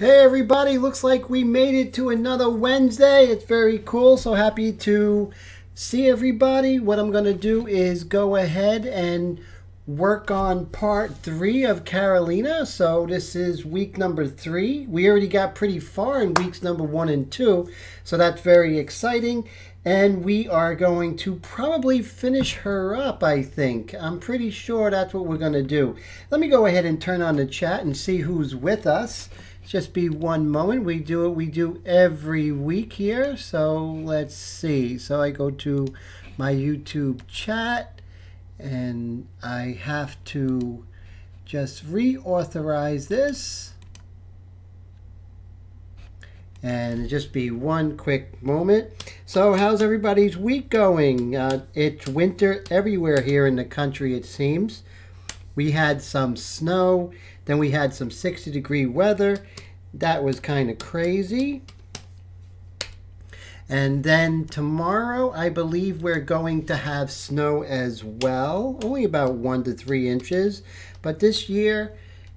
Hey everybody, looks like we made it to another Wednesday. It's very cool, so happy to see everybody. What I'm going to do is go ahead and work on part 3 of Carolina. So this is week number 3. We already got pretty far in weeks number 1 and 2, so that's very exciting. And we are going to probably finish her up, I think. I'm pretty sure that's what we're going to do. Let me go ahead and turn on the chat and see who's with us. Just be one moment. We do every week here. So let's see. So I go to my YouTube chat and I have to just reauthorize this. And just be one quick moment. So how's everybody's week going? It's winter everywhere here in the country, it seems. We had some snow, then we had some 60-degree weather. That was kind of crazy. And then tomorrow, I believe we're going to have snow as well. Only about 1 to 3 inches. But this year,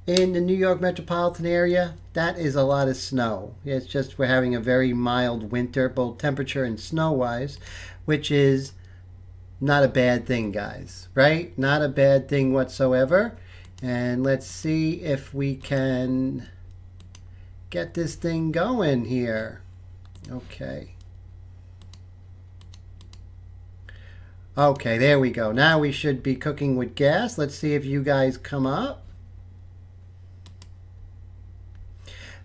in the New York metropolitan area, that is a lot of snow. It's just we're having a very mild winter, both temperature and snow-wise, which is not a bad thing, guys, right? Not a bad thing whatsoever. And let's see if we can get this thing going here. Okay. Okay, there we go. Now we should be cooking with gas. Let's see if you guys come up.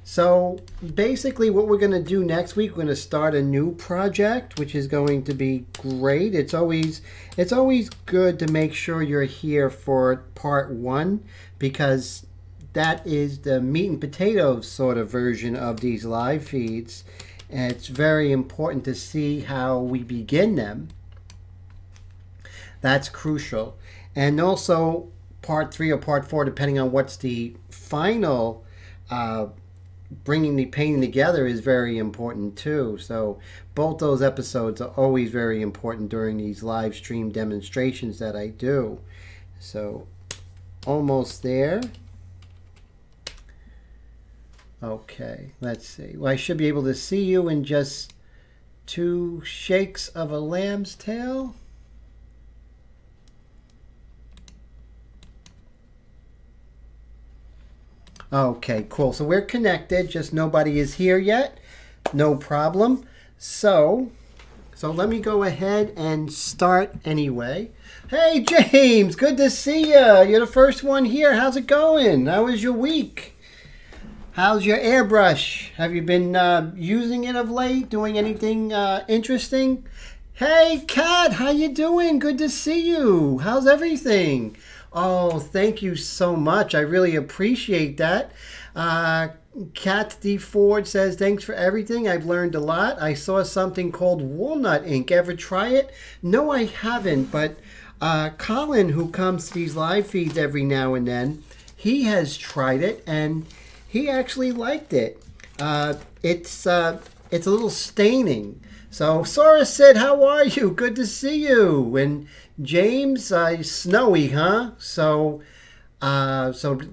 So basically what we're going to do next week, we're going to start a new project, which is going to be great. It's always good to make sure you're here for part 1, because that is the meat and potatoes sort of version of these live feeds. And it's very important to see how we begin them. That's crucial. And also part 3 or part 4, depending on what's the final bringing the painting together, is very important too. So both those episodes are always very important during these live stream demonstrations that I do. So almost there. Okay, let's see. Well, I should be able to see you in just 2 shakes of a lamb's tail. Okay, cool. So we're connected, just nobody is here yet. No problem. So let me go ahead and start anyway. Hey, James, good to see you. You're the first one here. How's it going? How was your week? How's your airbrush? Have you been using it of late? Doing anything interesting? Hey, Kat, how you doing? Good to see you. How's everything? Oh, thank you so much. I really appreciate that. Kat D. Ford says, thanks for everything. I've learned a lot. I saw something called walnut ink. Ever try it? No, I haven't. But Colin, who comes to these live feeds every now and then, he has tried it and he actually liked it. It's a little staining. So Sora said, how are you? Good to see you. And James, snowy, huh? So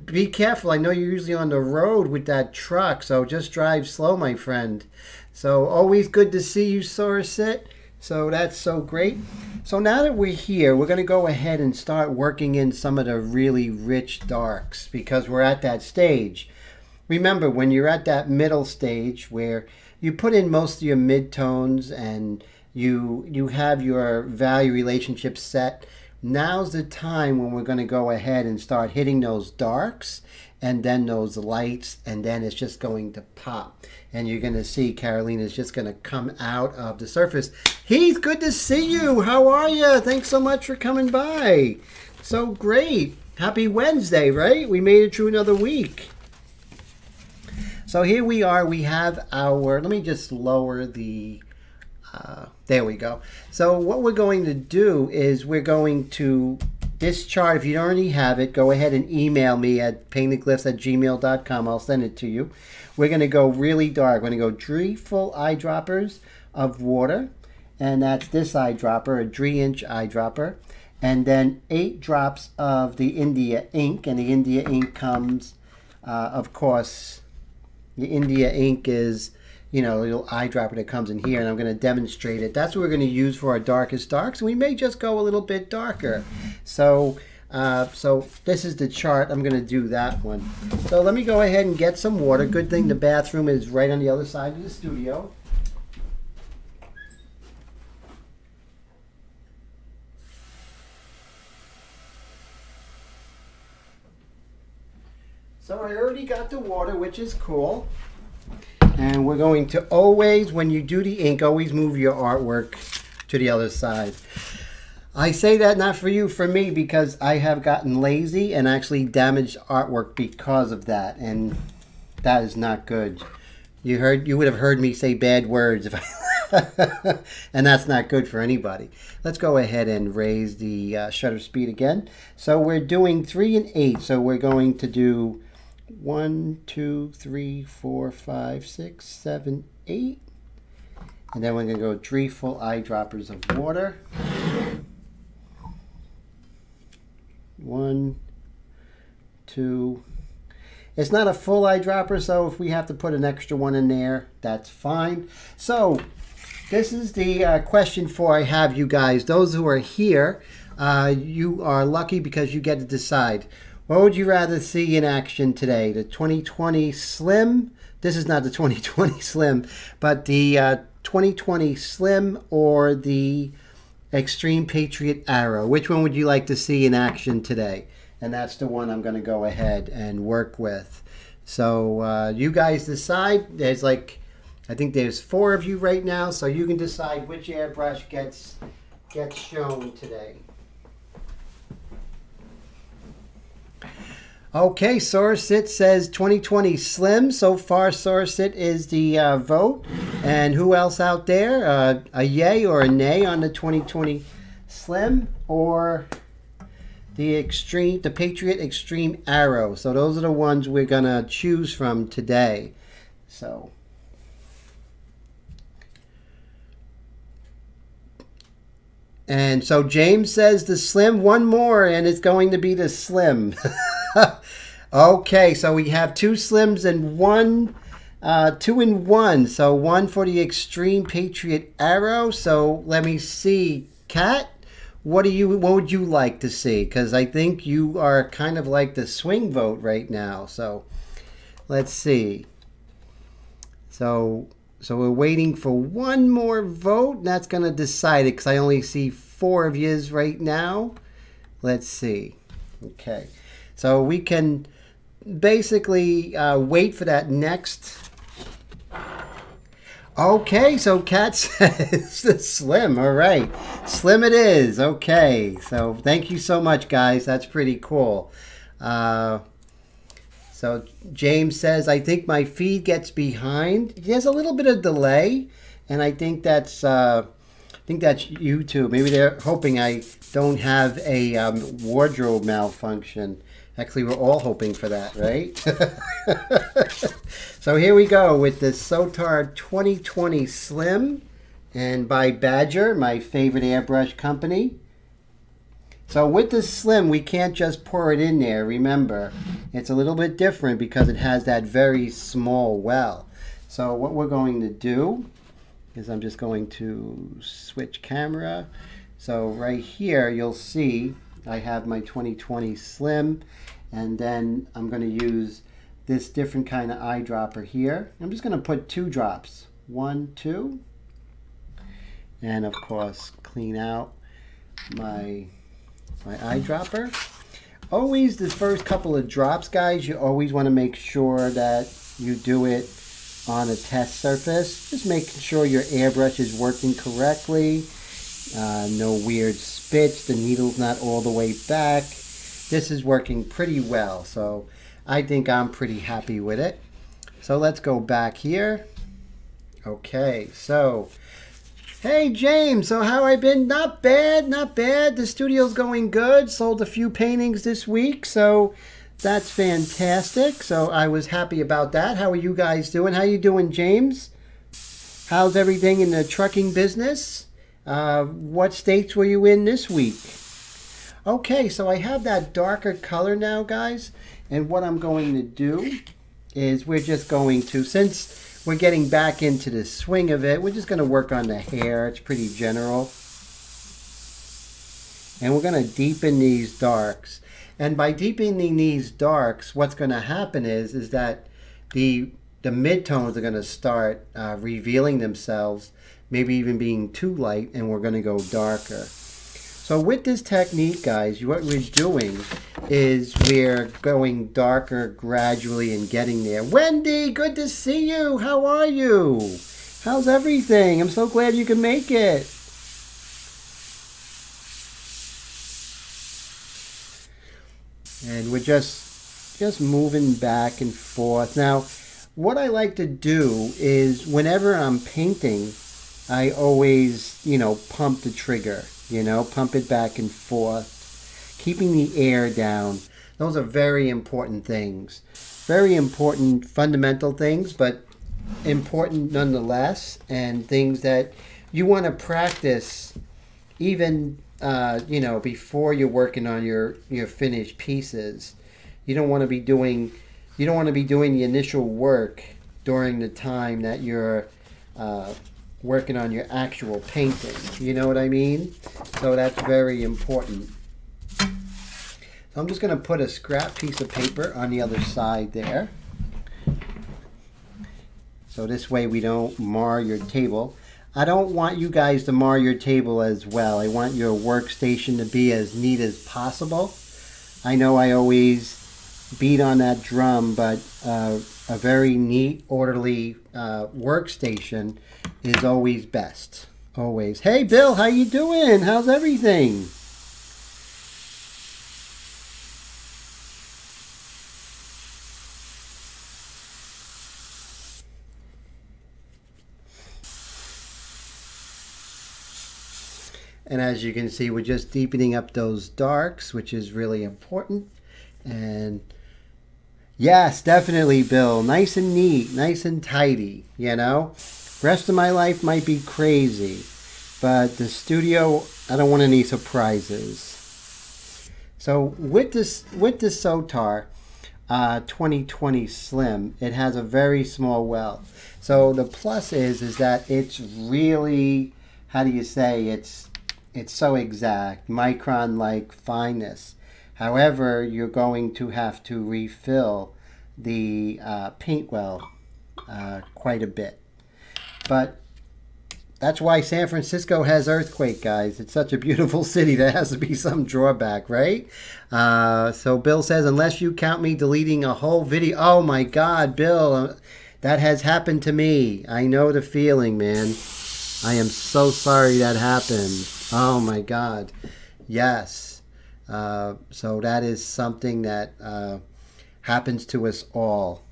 be careful. I know you're usually on the road with that truck, so just drive slow, my friend. So always good to see you, Sorasit. So that's so great. So now that we're here, we're going to go ahead and start working in some of the really rich darks, because we're at that stage. Remember, when you're at that middle stage where you put in most of your midtones and you have your value relationship set, now's the time when we're going to go ahead and start hitting those darks and then those lights, and then it's just going to pop. And you're going to see Carolina's just going to come out of the surface. Heath, good to see you. How are you? Thanks so much for coming by. So great. Happy Wednesday, right? We made it through another week. So here we are. We have our, let me just lower the, there we go. So what we're going to do is we're going to, this chart, if you don't already have it, go ahead and email me at paintingtheglyphs@gmail.com. I'll send it to you. We're going to go really dark. We're going to go 3 full eyedroppers of water. And that's this eyedropper, a 3-inch eyedropper. And then 8 drops of the India ink. And the India ink comes, of course, the India ink is, you know, a little eyedropper that comes in here, and I'm going to demonstrate it. That's what we're going to use for our darkest darks. We may just go a little bit darker. So this is the chart. I'm going to do that one. So let me go ahead and get some water. Good thing the bathroom is right on the other side of the studio. So I already got the water, which is cool. And we're going to always, when you do the ink, always move your artwork to the other side. I say that not for you, for me, because I have gotten lazy and actually damaged artwork because of that. And that is not good. You would have heard me say bad words if I and that's not good for anybody. Let's go ahead and raise the shutter speed again. So we're doing 3 and 8. So we're going to do 1, 2, 3, 4, 5, 6, 7, 8. And then we're going to go 3 full eyedroppers of water. 1, 2. It's not a full eyedropper, so if we have to put an extra one in there, that's fine. So this is the question I have you guys. Those who are here, you are lucky because you get to decide. What would you rather see in action today? The 2020 Slim? This is not the 2020 Slim, but the 2020 Slim or the Extreme Patriot Arrow. Which one would you like to see in action today? And that's the one I'm going to go ahead and work with. So you guys decide. There's like, I think there's 4 of you right now, so you can decide which airbrush gets shown today. Okay, Sourceit says 2020 Slim. So far, Sourceit is the vote. And who else out there? A yay or a nay on the 2020 Slim or the Patriot Extreme Arrow. So those are the ones we're gonna choose from today. So. And so James says the Slim, one more, and it's going to be the Slim. Okay, so we have 2 Slims and 2 in 1. So 1 for the Extreme Patriot Arrow. So let me see, Kat, what would you like to see? Because I think you are kind of like the swing vote right now. So let's see. So we're waiting for one more vote. And that's going to decide it because I only see 4 of yous right now. Let's see. Okay. So we can basically wait for that next. Okay, so Kat says the Slim. All right. Slim it is. Okay. So thank you so much, guys. That's pretty cool. So James says, I think my feed gets behind. There's a little bit of delay, and I think that's YouTube. Maybe they're hoping I don't have a wardrobe malfunction. Actually, we're all hoping for that, right? So here we go with the Sotar 2020 Slim, and by Badger, my favorite airbrush company. So with the Slim, we can't just pour it in there. Remember, it's a little bit different because it has that very small well. So what we're going to do is I'm just going to switch camera. So right here, you'll see I have my 2020 Slim, and then I'm going to use this different kind of eyedropper here. I'm just going to put 2 drops. 1, 2. And of course, clean out my eyedropper. Always the first couple of drops, guys, you always want to make sure that you do it on a test surface. Just making sure your airbrush is working correctly. No weird spits. The needle's not all the way back. This is working pretty well, so I think I'm pretty happy with it. So let's go back here. Okay, so hey James, so how I been? Not bad, not bad. The studio's going good. Sold a few paintings this week, so that's fantastic. So I was happy about that. How are you guys doing? How you doing, James? How's everything in the trucking business? What states were you in this week? Okay, so I have that darker color now, guys. And what I'm going to do is we're just going to, since we're getting back into the swing of it, we're just going to work on the hair. It's pretty general. And we're going to deepen these darks. And by deepening these darks, what's going to happen is that the midtones are going to start revealing themselves, maybe even being too light, and we're going to go darker. So with this technique, guys, what we're doing is we're going darker gradually and getting there. Wendy, good to see you. How are you? How's everything? I'm so glad you can make it. And we're just moving back and forth. Now, what I like to do is whenever I'm painting, I always, pump the trigger, pump it back and forth, keeping the air down. Those are very important things. Very important fundamental things, but important nonetheless, and things that you want to practice even before you're working on your finished pieces. You don't want to be doing the initial work during the time that you're working on your actual painting. You know what I mean? So that's very important. So I'm just going to put a scrap piece of paper on the other side there. So this way we don't mar your table. I don't want you guys to mar your table as well. I want your workstation to be as neat as possible. I know I always beat on that drum, but a very neat, orderly workstation is always best. Always. Hey, Bill, how you doing? How's everything? And as you can see, we're just deepening up those darks, which is really important. And yes, definitely, Bill. Nice and neat, nice and tidy, Rest of my life might be crazy, but the studio, I don't want any surprises. So with the Sotar 2020 Slim, it has a very small well. So the plus is that it's really, how do you say, it's so exact, micron-like fineness. However, you're going to have to refill the paint well quite a bit. But that's why San Francisco has earthquake, guys. It's such a beautiful city. There has to be some drawback, right? So Bill says, unless you count me deleting a whole video. Oh my God, Bill, that has happened to me. I know the feeling, man. I am so sorry that happened. Oh my God. Yes. So that is something that happens to us all.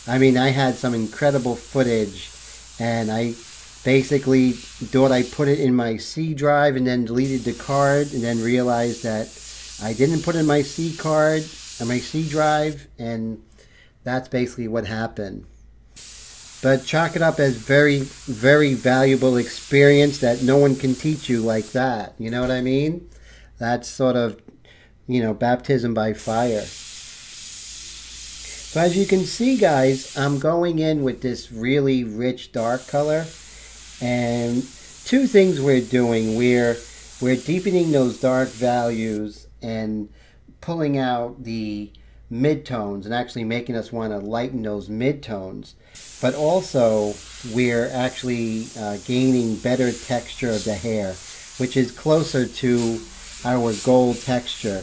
I mean, I had some incredible footage, and I basically thought I put it in my C drive and then deleted the card, and then realized that I didn't put in my C card and my C drive, and that's basically what happened. But chalk it up as very, very valuable experience that no one can teach you like that. You know what I mean? That's sort of, baptism by fire. So as you can see, guys, I'm going in with this really rich dark color. And two things we're doing. We're deepening those dark values and pulling out the midtones and actually making us want to lighten those midtones. But also, we're actually gaining better texture of the hair, which is closer to our gold texture,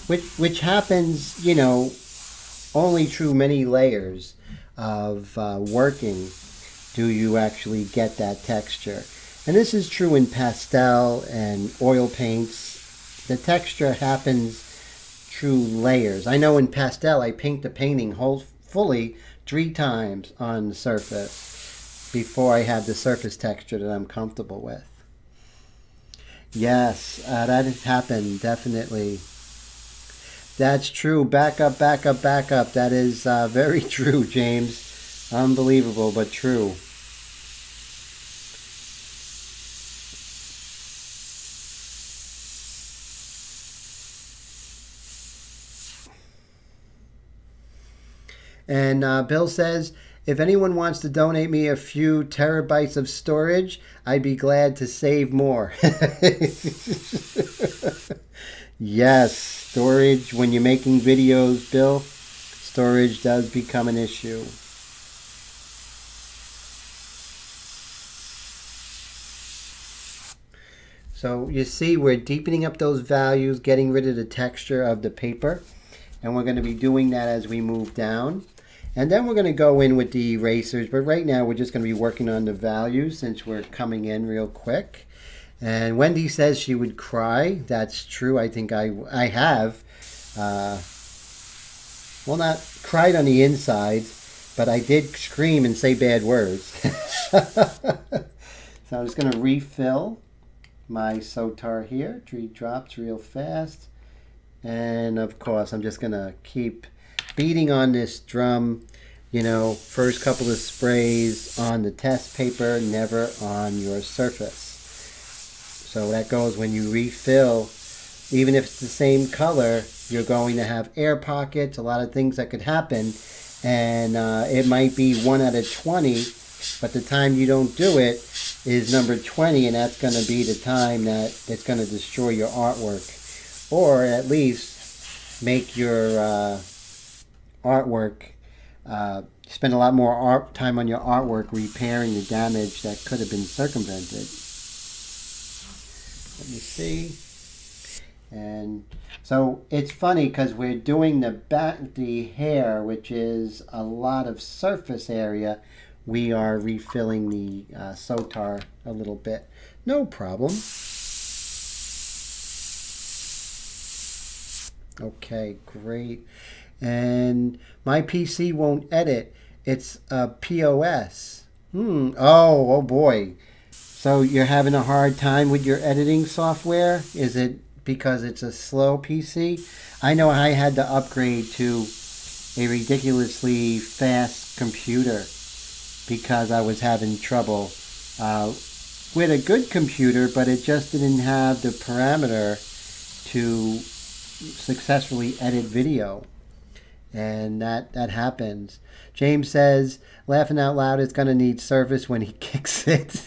which happens, only through many layers of working do you actually get that texture. And this is true in pastel and oil paints. The texture happens through layers. I know in pastel, I paint the painting fully 3 times on the surface before I have the surface texture that I'm comfortable with. Yes, that has happened, definitely. That's true. Back up, back up, back up. That is very true, James. Unbelievable, but true. And Bill says, if anyone wants to donate me a few terabytes of storage, I'd be glad to save more. Yes, storage, when you're making videos, Bill, storage does become an issue. So you see we're deepening up those values, getting rid of the texture of the paper. And we're going to be doing that as we move down. And then we're going to go in with the erasers. But right now we're just going to be working on the values since we're coming in real quick. And Wendy says she would cry. That's true. I think I have. Well, not cried on the inside, but I did scream and say bad words. So I'm just going to refill my Sotar here. 3 drops real fast. And of course, I'm just going to keep beating on this drum. You know, first couple of sprays on the test paper, never on your surface. So that goes when you refill. Even if it's the same color, you're going to have air pockets, a lot of things that could happen. And it might be 1 out of 20, but the time you don't do it is number 20, and that's going to be the time that it's going to destroy your artwork. Or at least make your artwork, spend a lot more time on your artwork repairing the damage that could have been circumvented. Let me see. And so it's funny because we're doing the hair, which is a lot of surface area. We are refilling the Sotar a little bit. No problem. Okay, great. And my PC won't edit. It's a POS. Oh boy. So you're having a hard time with your editing software? Is it because it's a slow PC? I know I had to upgrade to a ridiculously fast computer because I was having trouble with a good computer, but it just didn't have the parameter to successfully edit video. And that happens. James says, laughing out loud, it's going to need service when he kicks it.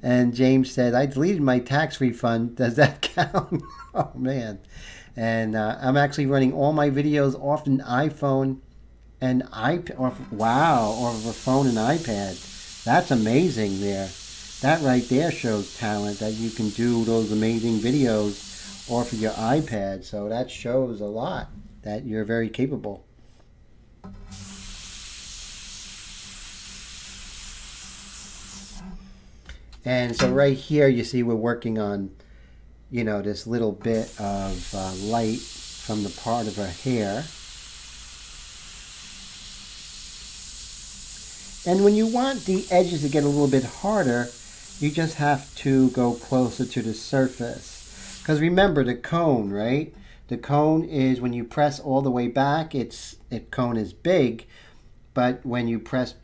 And James said, I deleted my tax refund. Does that count? Oh, man. And I'm actually running all my videos off an iPhone and iPad. Wow, off a phone and iPad. That's amazing there. That right there shows talent, that you can do those amazing videos off of your iPad. So that shows a lot that you're very capable. And so right here you see we're working on, you know, this little bit of light from the part of her hair. And when you want the edges to get a little bit harder, you just have to go closer to the surface. Because remember the cone, right? The cone is when you press all the way back, the cone is big, but when you press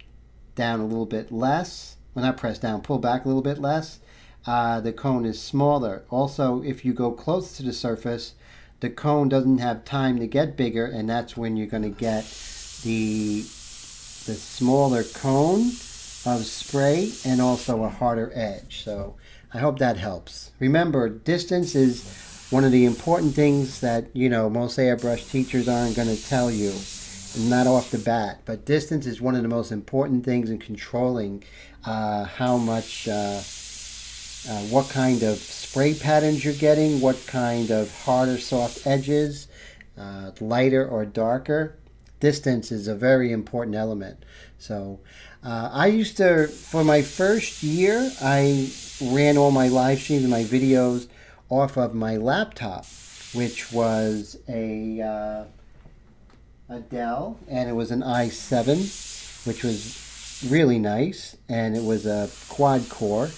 down a little bit less, well, not press down, pull back a little bit less, the cone is smaller. Also, if you go close to the surface, the cone doesn't have time to get bigger, and that's when you're going to get the smaller cone of spray and also a harder edge. So I hope that helps. Remember, distance is one of the important things that, you know, most airbrush teachers aren't going to tell you, not off the bat. But distance is one of the most important things in controlling how much, what kind of spray patterns you're getting, what kind of hard or soft edges, lighter or darker. Distance is a very important element. So I used to, for my first year, I ran all my live streams and my videos off of my laptop, which was a Dell, and it was an i7, which was really nice, and it was a quad core.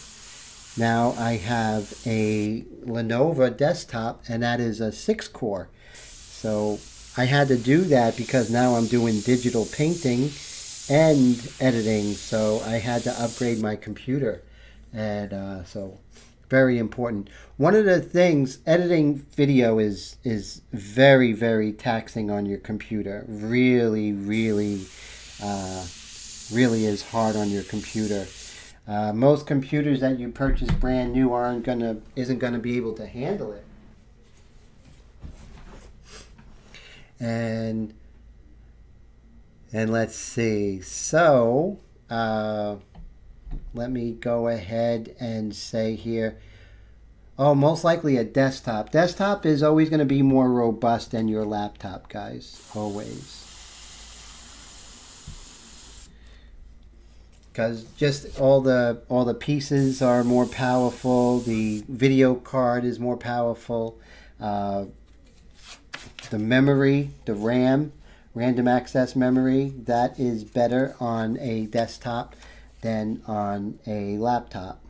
Now I have a Lenovo desktop, and that is a 6-core. So I had to do that because now I'm doing digital painting and editing, so I had to upgrade my computer. And so Very important. One of the things, editing video is very, very taxing on your computer. Really, really, really is hard on your computer. Most computers that you purchase brand new isn't gonna be able to handle it. And let's see. So let me go ahead and say here. Oh, most likely a desktop. Desktop is always going to be more robust than your laptop, guys. Always. Because just all the pieces are more powerful. The video card is more powerful. The memory, the RAM, random access memory, that is better on a desktop than on a laptop.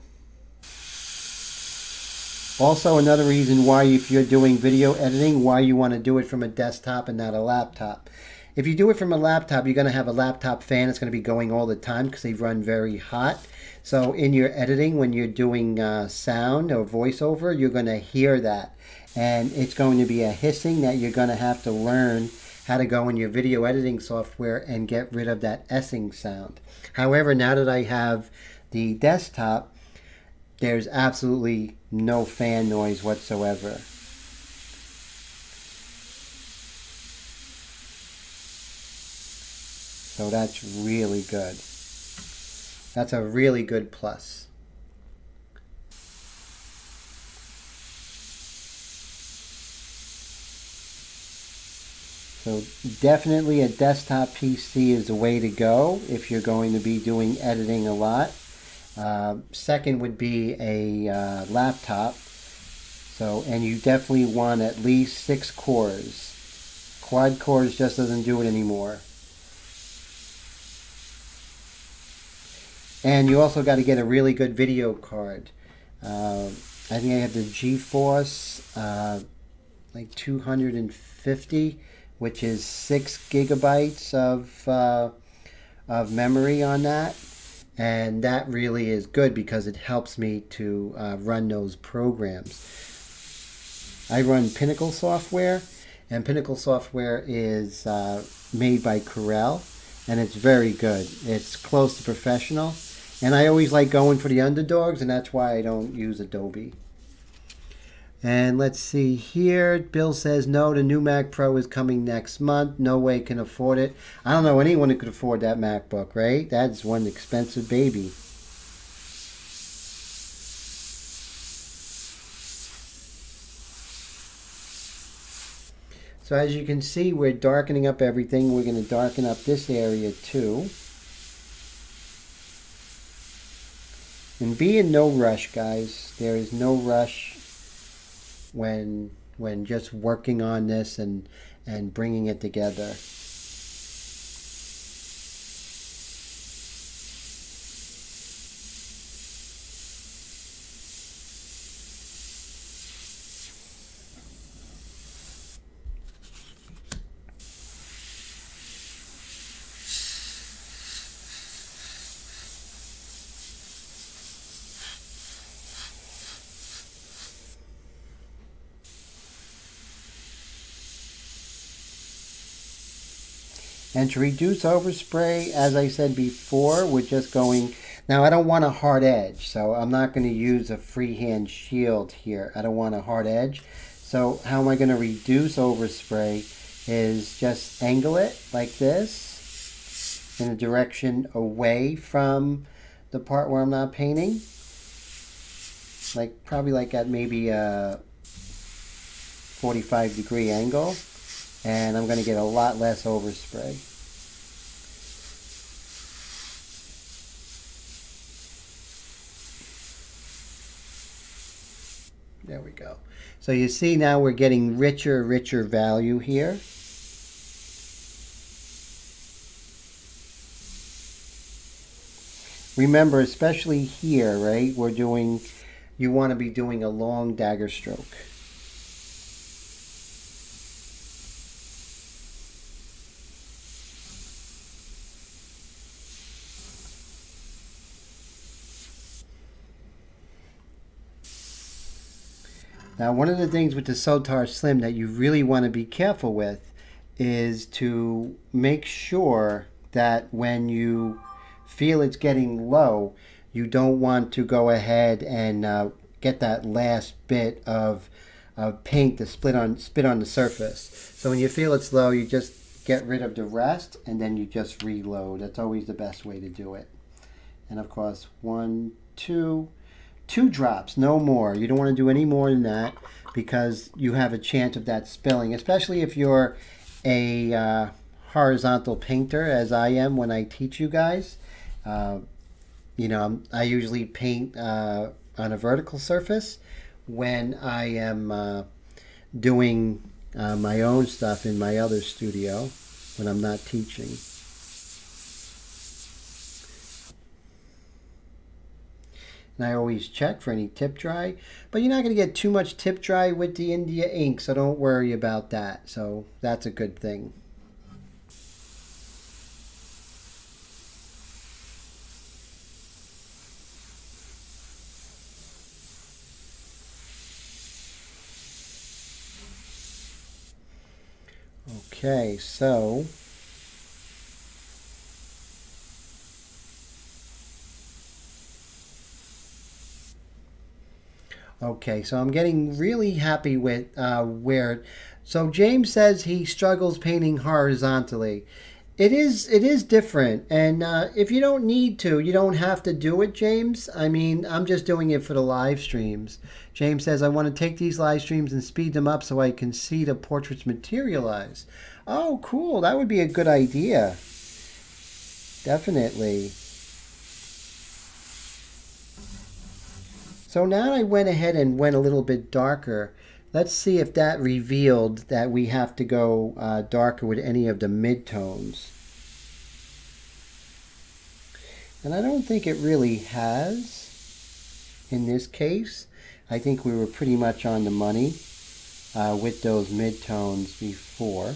Also, another reason why, if you're doing video editing, why you want to do it from a desktop and not a laptop. If you do it from a laptop, you're going to have a laptop fan. It's going to be going all the time because they run very hot. So in your editing, when you're doing sound or voiceover, you're going to hear that. And it's going to be a hissing that you're going to have to learn how to go in your video editing software and get rid of that essing sound. However, now that I have the desktop, there's absolutely no fan noise whatsoever. So that's really good. That's a really good plus. So definitely a desktop PC is the way to go if you're going to be doing editing a lot. Second would be a laptop. So, and you definitely want at least 6 cores. Quad cores just doesn't do it anymore. And you also got to get a really good video card. I think I have the GeForce like 250, which is 6 gigabytes of memory on that. And that really is good because it helps me to run those programs. I run Pinnacle software, and Pinnacle software is made by Corel, and it's very good. It's close to professional, and I always like going for the underdogs, and that's why I don't use Adobe. And let's see here. Bill says, no, the new Mac Pro is coming next month. No way can afford it. I don't know anyone who could afford that MacBook, right? That's one expensive baby. So as you can see, we're darkening up everything. We're going to darken up this area too. And be in no rush, guys. There is no rush when just working on this and bringing it together. And to reduce overspray, as I said before, we're just going... Now, I don't want a hard edge, so I'm not going to use a freehand shield here. I don't want a hard edge. So how am I going to reduce overspray is just angle it like this in a direction away from the part where I'm not painting. Like probably like at maybe a 45-degree angle. And I'm going to get a lot less overspray. There we go. So you see now we're getting richer value here. Remember, especially here, right? You want to be doing a long dagger stroke. Now, one of the things with the Sotar Slim that you really want to be careful with is to make sure that when you feel it's getting low, you don't want to go ahead and get that last bit of paint to spit on the surface. So when you feel it's low, you just get rid of the rest and then you just reload. That's always the best way to do it. And of course, 1, 2 drops, no more. You don't want to do any more than that because you have a chance of that spilling, especially if you're a horizontal painter, as I am when I teach you guys. You know, I usually paint on a vertical surface when I am doing my own stuff in my other studio when I'm not teaching. And I always check for any tip dry, but you're not going to get too much tip dry with the India ink, so don't worry about that. So that's a good thing. Okay, so I'm getting really happy with where. So James says he struggles painting horizontally. It is different, and if you don't need to, you don't have to do it, James. I mean, I'm just doing it for the live streams. James says, I want to take these live streams and speed them up so I can see the portraits materialize. Oh, cool. That would be a good idea. Definitely. So now I went ahead and went a little bit darker. Let's see if that revealed that we have to go darker with any of the midtones. And I don't think it really has in this case. I think we were pretty much on the money with those midtones before.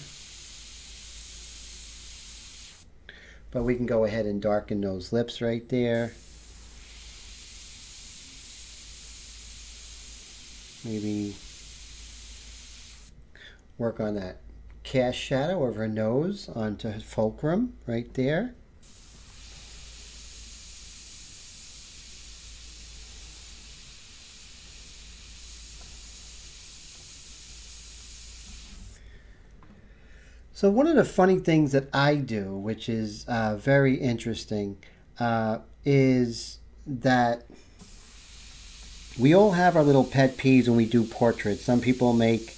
But we can go ahead and darken those lips right there. Maybe work on that cast shadow of her nose onto her fulcrum right there. So one of the funny things that I do, which is very interesting, is that we all have our little pet peeves when we do portraits. Some people make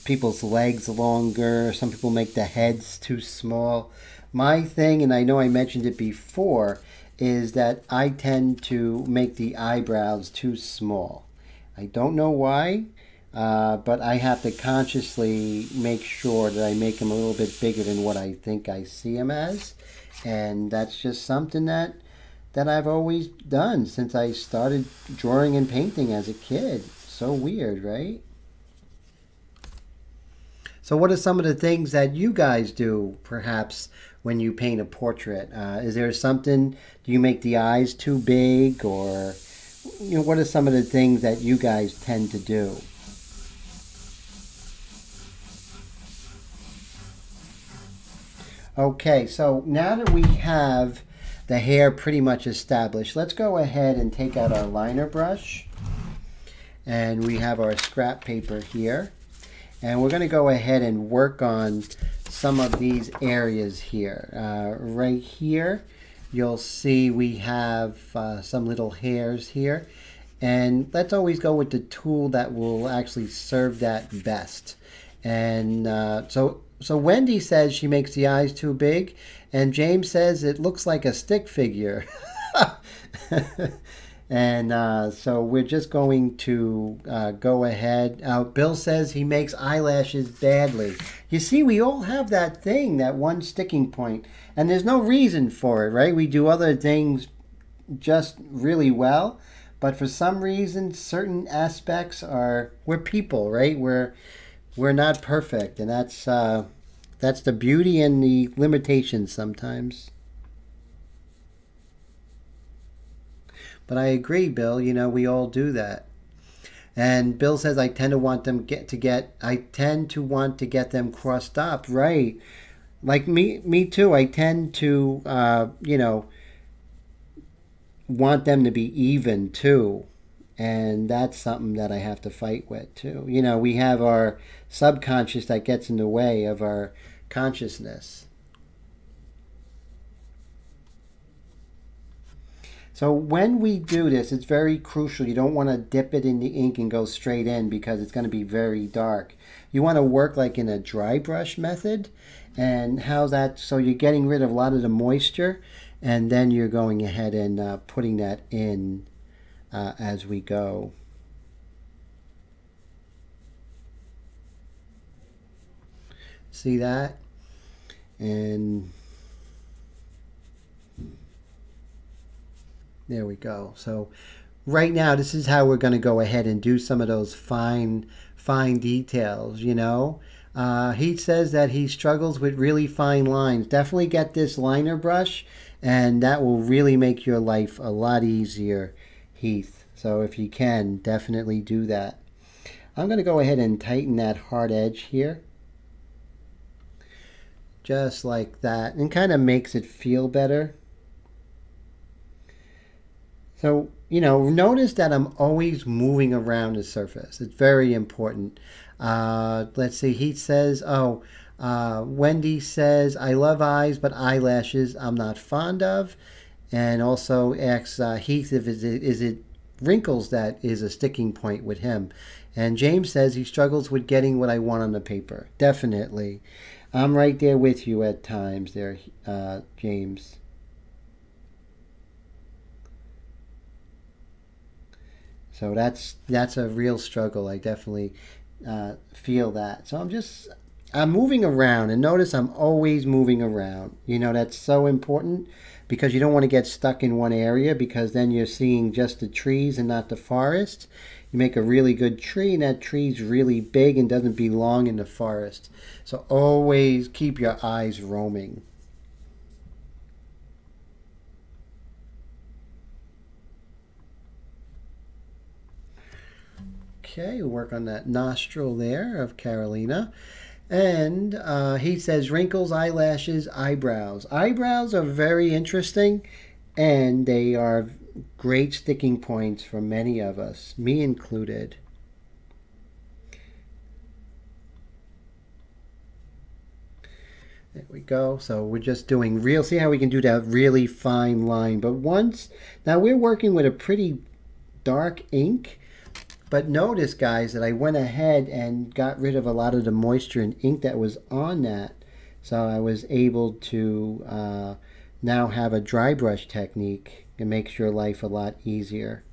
people's legs longer. Some people make the heads too small. My thing, and I know I mentioned it before, is that I tend to make the eyebrows too small. I don't know why, but I have to consciously make sure that I make them a little bit bigger than what I think I see them as. And that's just something that I've always done since I started drawing and painting as a kid. So weird, right? So what are some of the things that you guys do, perhaps, when you paint a portrait? Is there something, do you make the eyes too big? Or, you know, what are some of the things that you guys tend to do? Okay, so now that we have the hair pretty much established, let's go ahead and take out our liner brush. And we have our scrap paper here. And we're going to go ahead and work on some of these areas here. Right here, you'll see we have some little hairs here. And let's always go with the tool that will actually serve that best. And so Wendy says she makes the eyes too big, and James says it looks like a stick figure. And so we're just going to go ahead. Bill says he makes eyelashes badly. You see, we all have that thing, that one sticking point, and there's no reason for it, right? We do other things just really well, but for some reason, certain aspects we're people, right? We're not perfect, and that's the beauty and the limitations sometimes. But I agree, Bill, you know, we all do that. And Bill says I tend to want them I tend to want to get them crossed up, right? Like me too. I tend to want them to be even too. And that's something that I have to fight with too. We have our subconscious that gets in the way of our consciousness. So when we do this, it's very crucial. You don't want to dip it in the ink and go straight in because it's going to be very dark. You want to work like in a dry brush method. And how's that? So you're getting rid of a lot of the moisture, and then you're going ahead and putting that in as we go. See that? And there we go. So right now, this is how we're going to go ahead and do some of those fine details, He says that he struggles with really fine lines. Definitely get this liner brush, and that will really make your life a lot easier, Heath. So if you can, definitely do that. I'm going to go ahead and tighten that hard edge here. Just like that. And kind of makes it feel better. So, notice that I'm always moving around the surface. It's very important. Let's see. He says, Wendy says, I love eyes, but eyelashes I'm not fond of. And also asks Heath if is it wrinkles that is a sticking point with him. And James says he struggles with getting what I want on the paper. Definitely. I'm right there with you at times there, James. So that's a real struggle. I definitely feel that. So I'm moving around, and notice I'm always moving around. That's so important because you don't want to get stuck in one area, because then you're seeing just the trees and not the forest. You make a really good tree, and that tree's really big and doesn't belong in the forest. So always keep your eyes roaming. Okay, we'll work on that nostril there of Carolina. And he says wrinkles, eyelashes, eyebrows. Eyebrows are very interesting, and they are great sticking points for many of us, me included. There we go. So we're just doing see how we can do that really fine line. But now we're working with a pretty dark ink. But notice, guys, that I went ahead and got rid of a lot of the moisture and ink that was on that. So I was able to now have a dry brush technique. It makes your life a lot easier.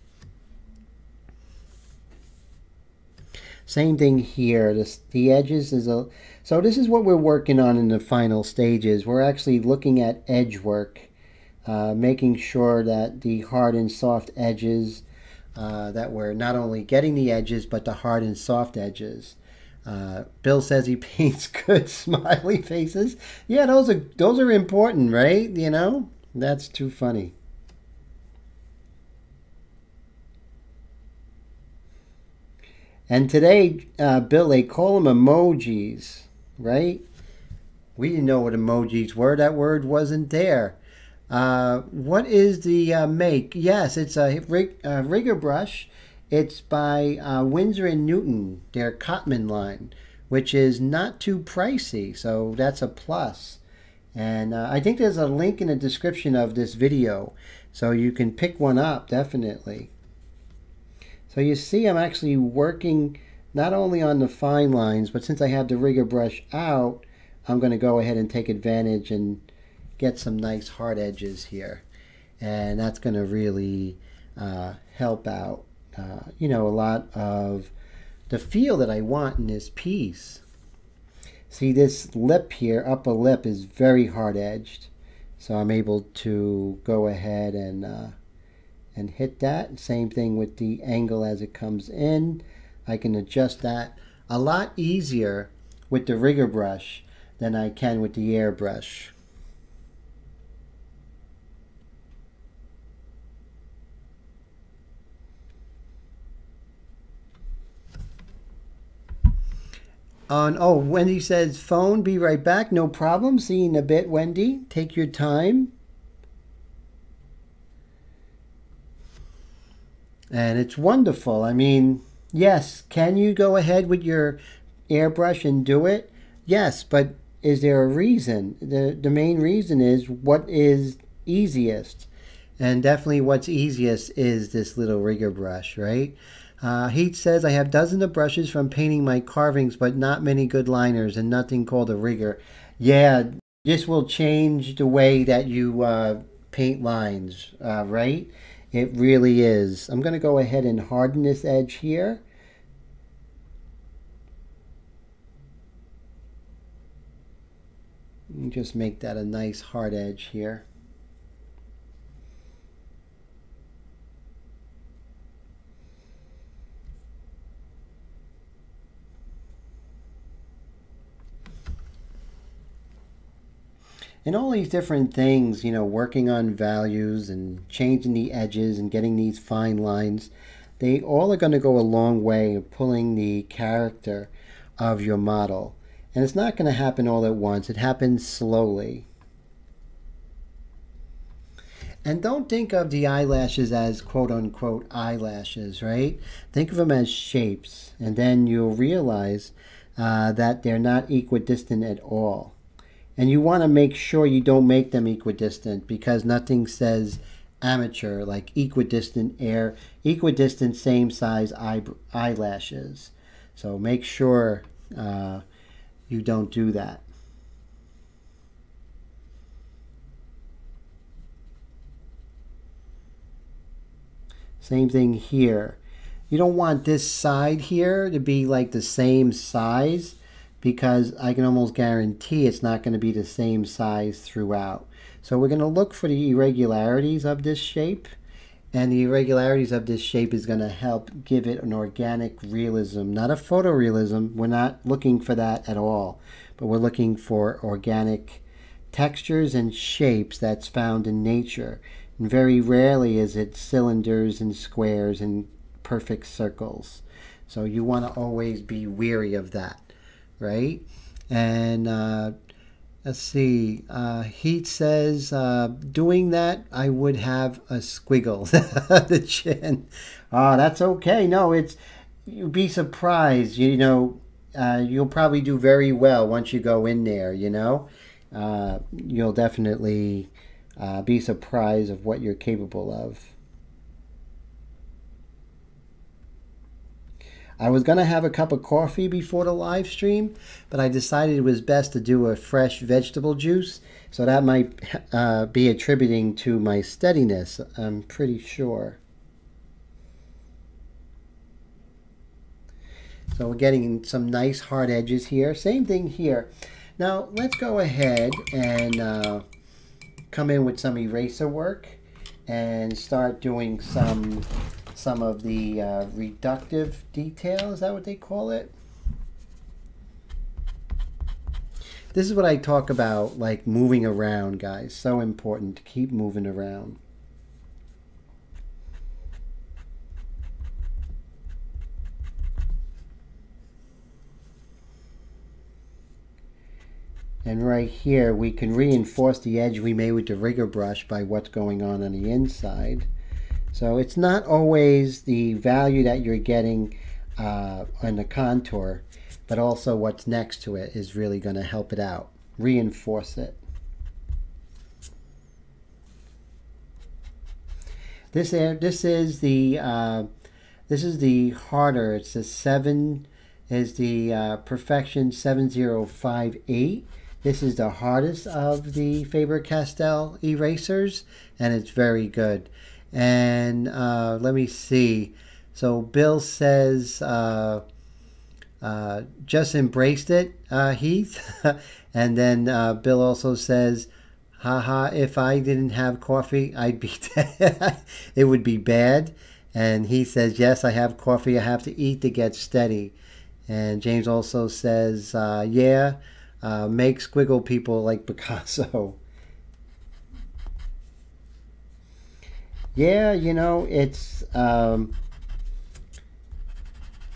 Same thing here. The edges is so this is what we're working on in the final stages. We're actually looking at edge work, making sure that the hard and soft edges, that we're not only getting the edges, but the hard and soft edges. Bill says he paints good smiley faces. Yeah, those are important, right? That's too funny. And today, Bill, they call them emojis, right? We didn't know what emojis were. That word wasn't there. What is the make? Yes, it's a rigger brush. It's by Winsor & Newton, their Cotman line, which is not too pricey, so that's a plus. And I think there's a link in the description of this video, so you can pick one up, definitely. So you see I'm actually working not only on the fine lines, but since I have the rigger brush out, I'm going to go ahead and take advantage and get some nice hard edges here. And that's going to really help out, a lot of the feel that I want in this piece. See, this lip here, upper lip, is very hard edged. So I'm able to go ahead and hit that. Same thing with the angle as it comes in. I can adjust that a lot easier with the rigger brush than I can with the airbrush. Oh, Wendy says, phone, be right back. No problem. See you in a bit, Wendy. Take your time. And it's wonderful. I mean, yes, can you go ahead with your airbrush and do it? Yes, but is there a reason? The main reason is what is easiest. And definitely what's easiest is this little rigger brush, right? Heat says, I have dozens of brushes from painting my carvings, but not many good liners and nothing called a rigger. Yeah, this will change the way that you paint lines, right? It really is. I'm going to go ahead and harden this edge here. And just make that a nice hard edge here. And all these different things, you know, working on values and changing the edges and getting these fine lines, they all are going to go a long way of pulling the character of your model. And it's not going to happen all at once. It happens slowly. And don't think of the eyelashes as quote-unquote eyelashes, right? Think of them as shapes. And then you'll realize that they're not equidistant at all. And you want to make sure you don't make them equidistant, because nothing says amateur like equidistant same size eyelashes. So make sure you don't do that. Same thing here. You don't want this side here to be like the same size, because I can almost guarantee it's not going to be the same size throughout. So we're going to look for the irregularities of this shape, and the irregularities of this shape is going to help give it an organic realism, not a photorealism. We're not looking for that at all, but we're looking for organic textures and shapes that's found in nature. And very rarely is it cylinders and squares and perfect circles. So you want to always be wary of that. Right? And let's see, Heat says, doing that, I would have a squiggle, the chin. Oh, that's okay. No, you'd be surprised, you know, you'll probably do very well once you go in there, you know. You'll definitely be surprised of what you're capable of. I was going to have a cup of coffee before the live stream, but I decided it was best to do a fresh vegetable juice, so that might be attributing to my steadiness, I'm pretty sure. So we're getting some nice hard edges here. Same thing here. Now let's go ahead and come in with some eraser work and start doing some of the reductive detail. Is that what they call it? This is what I talk about, like moving around, guys. So important to keep moving around. And right here, we can reinforce the edge we made with the rigger brush by what's going on the inside. So it's not always the value that you're getting on the contour, but also what's next to it is really going to help it out, reinforce it. This is the harder. It's the 7 is the Perfection 7058. This is the hardest of the Faber-Castell erasers, and it's very good. And let me see. So Bill says, just embraced it, Heath. And then Bill also says, haha, if I didn't have coffee, I'd be dead. It would be bad. And he says, yes, I have coffee. I have to eat to get steady. And James also says, yeah, make squiggle people like Picasso. Yeah, you know, it's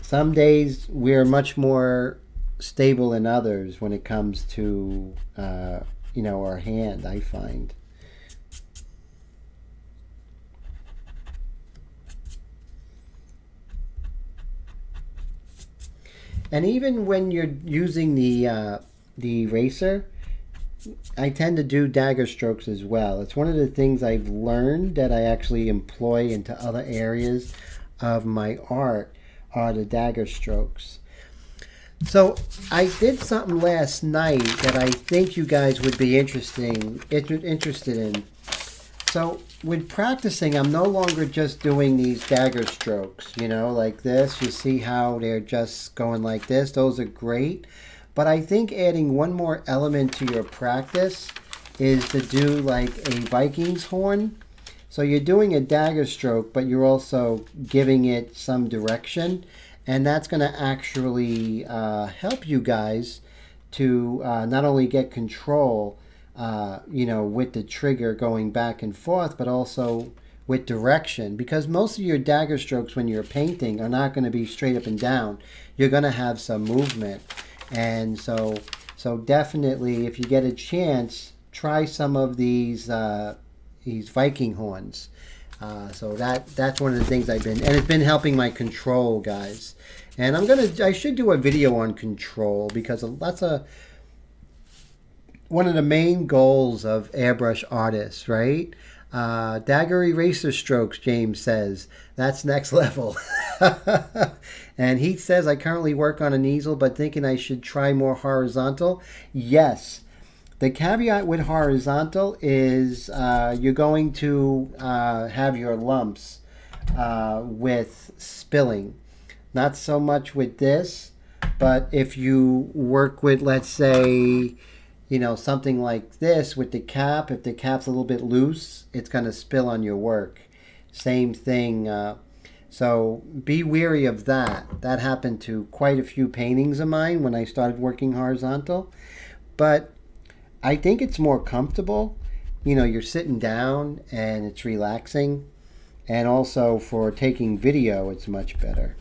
some days we're much more stable than others when it comes to, you know, our hand, I find. And even when you're using the eraser, I tend to do dagger strokes as well. It's one of the things I've learned that I actually employ into other areas of my art are the dagger strokes. So I did something last night that I think you guys would be interested in. So with practicing, I'm no longer just doing these dagger strokes, you know, like this. You see how they're just going like this. Those are great. But I think adding one more element to your practice is to do like a Viking's horn. So you're doing a dagger stroke, but you're also giving it some direction. And that's going to actually help you guys to not only get control, you know, with the trigger going back and forth, but also with direction. Because most of your dagger strokes when you're painting are not going to be straight up and down. You're going to have some movement. And so definitely, if you get a chance, try some of these Viking horns. So that's one of the things I've been, and it's been helping my control, guys. And I should do a video on control, because that's one of the main goals of airbrush artists, right? Dagger eraser strokes, James says. That's next level. And he says, I currently work on an easel, but thinking I should try more horizontal. Yes. The caveat with horizontal is you're going to have your lumps with spilling. Not so much with this, but if you work with, let's say, you know, something like this with the cap, if the cap's a little bit loose, it's going to spill on your work. Same thing. So be wary of that. That happened to quite a few paintings of mine when I started working horizontal. But I think it's more comfortable. You know, you're sitting down and it's relaxing. And also for taking video, it's much better.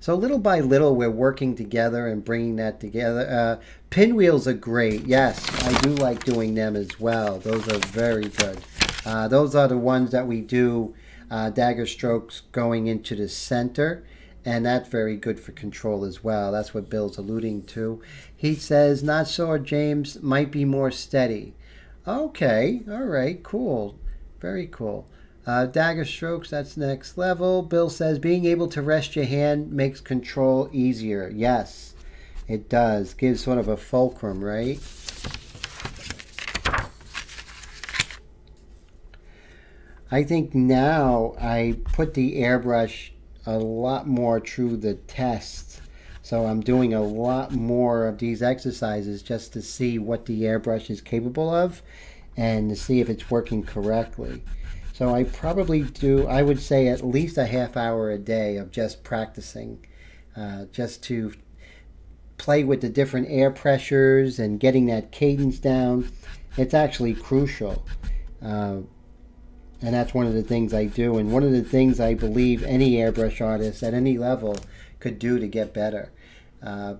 So little by little, we're working together and bringing that together. Pinwheels are great. Yes, I do like doing them as well. Those are very good. Those are the ones that we do dagger strokes going into the center. And that's very good for control as well. That's what Bill's alluding to. He says, not sure, James, might be more steady. Okay, all right, cool. Very cool. Dagger strokes, that's next level. Bill says, being able to rest your hand makes control easier. Yes, it does. Gives sort of a fulcrum, right? I think now I put the airbrush a lot more through the test. So I'm doing a lot more of these exercises just to see what the airbrush is capable of and to see if it's working correctly. So I probably do, I would say, at least a half hour a day of just practicing, just to play with the different air pressures and getting that cadence down. It's actually crucial. And that's one of the things I do, and one of the things I believe any airbrush artist at any level could do to get better.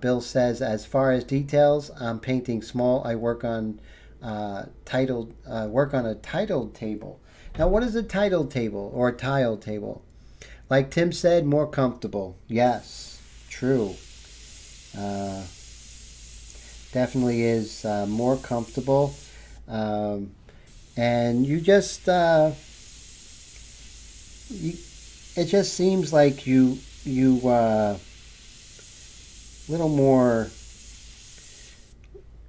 Bill says, as far as details, I'm painting small. I work on a titled table. Now, what is a titled table or a tile table? Like Tim said, more comfortable. Yes, true. Definitely is more comfortable. And you just, it just seems like you little more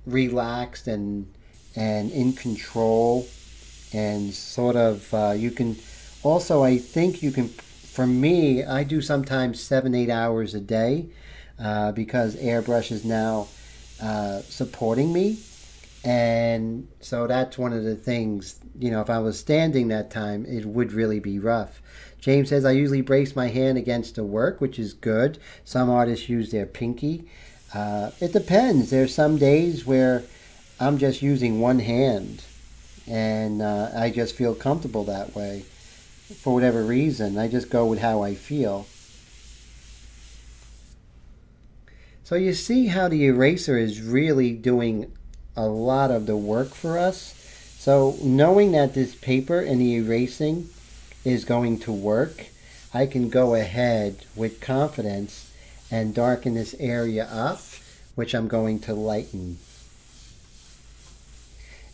relaxed and in control, and sort of you can also, I think you can, for me, I do sometimes 7-8 hours a day because Airbrush is now supporting me. And so that's one of the things, you know, if I was standing that time, it would really be rough. James says, I usually brace my hand against the work, which is good. Some artists use their pinky. It depends. There's some days where I'm just using one hand, and I just feel comfortable that way. For whatever reason, I just go with how I feel. So you see how the eraser is really doing a lot of the work for us. So knowing that this paper and the erasing is going to work, I can go ahead with confidence and darken this area up, which I'm going to lighten.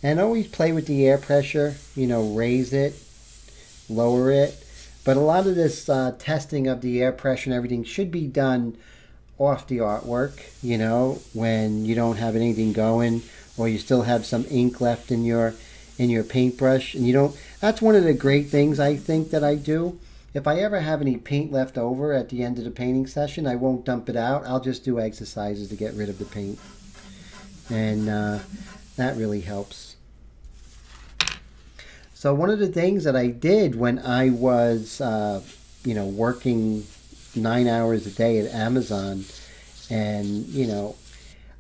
And always play with the air pressure, you know, raise it, lower it. But a lot of this testing of the air pressure and everything should be done off the artwork, you know, when you don't have anything going or you still have some ink left in your paintbrush. And you don't, that's one of the great things I think that I do. If I ever have any paint left over at the end of the painting session, I won't dump it out. I'll just do exercises to get rid of the paint. And that really helps. So one of the things that I did when I was, you know, working 9 hours a day at Amazon, and, you know,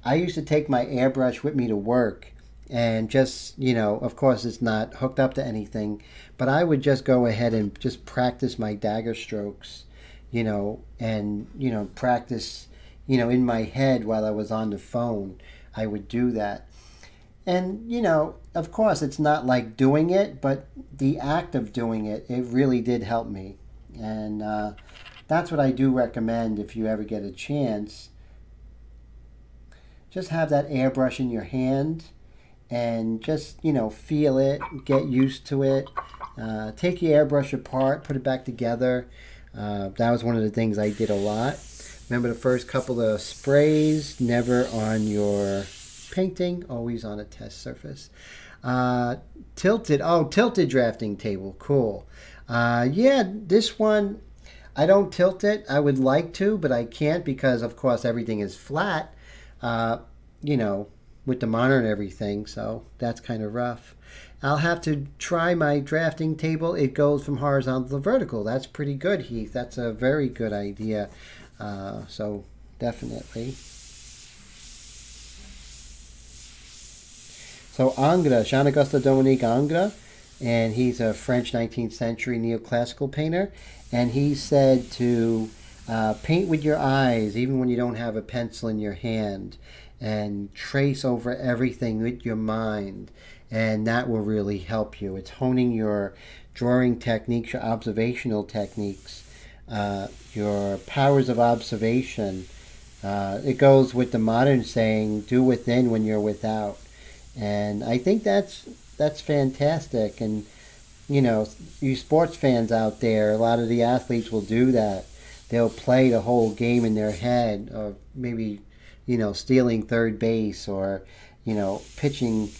I used to take my airbrush with me to work and just, you know, of course it's not hooked up to anything, but I would just go ahead and just practice my dagger strokes, you know, and, you know, practice, you know, in my head while I was on the phone. I would do that. And, you know, of course it's not like doing it, but the act of doing it, it really did help me. And that's what I do recommend if you ever get a chance. Just have that airbrush in your hand and just, you know, feel it, get used to it. Take your airbrush apart, put it back together. That was one of the things I did a lot. Remember the first couple of sprays, never on your painting, always on a test surface. Tilted drafting table, cool. Yeah, this one, I don't tilt it. I would like to, but I can't because, of course, everything is flat, you know, with the monitor and everything, so that's kind of rough. I'll have to try my drafting table. It goes from horizontal to vertical. That's pretty good, Heath. That's a very good idea. So definitely. So Ingres, Jean-Auguste Dominique Ingres, and he's a French 19th century neoclassical painter, and he said to paint with your eyes even when you don't have a pencil in your hand, and trace over everything with your mind, and that will really help you. It's honing your drawing techniques, your observational techniques, your powers of observation. It goes with the modern saying, do within when you're without. And I think that's fantastic. And, you know, you sports fans out there, a lot of the athletes will do that. They'll play the whole game in their head, or maybe, you know, stealing third base, or, you know, pitching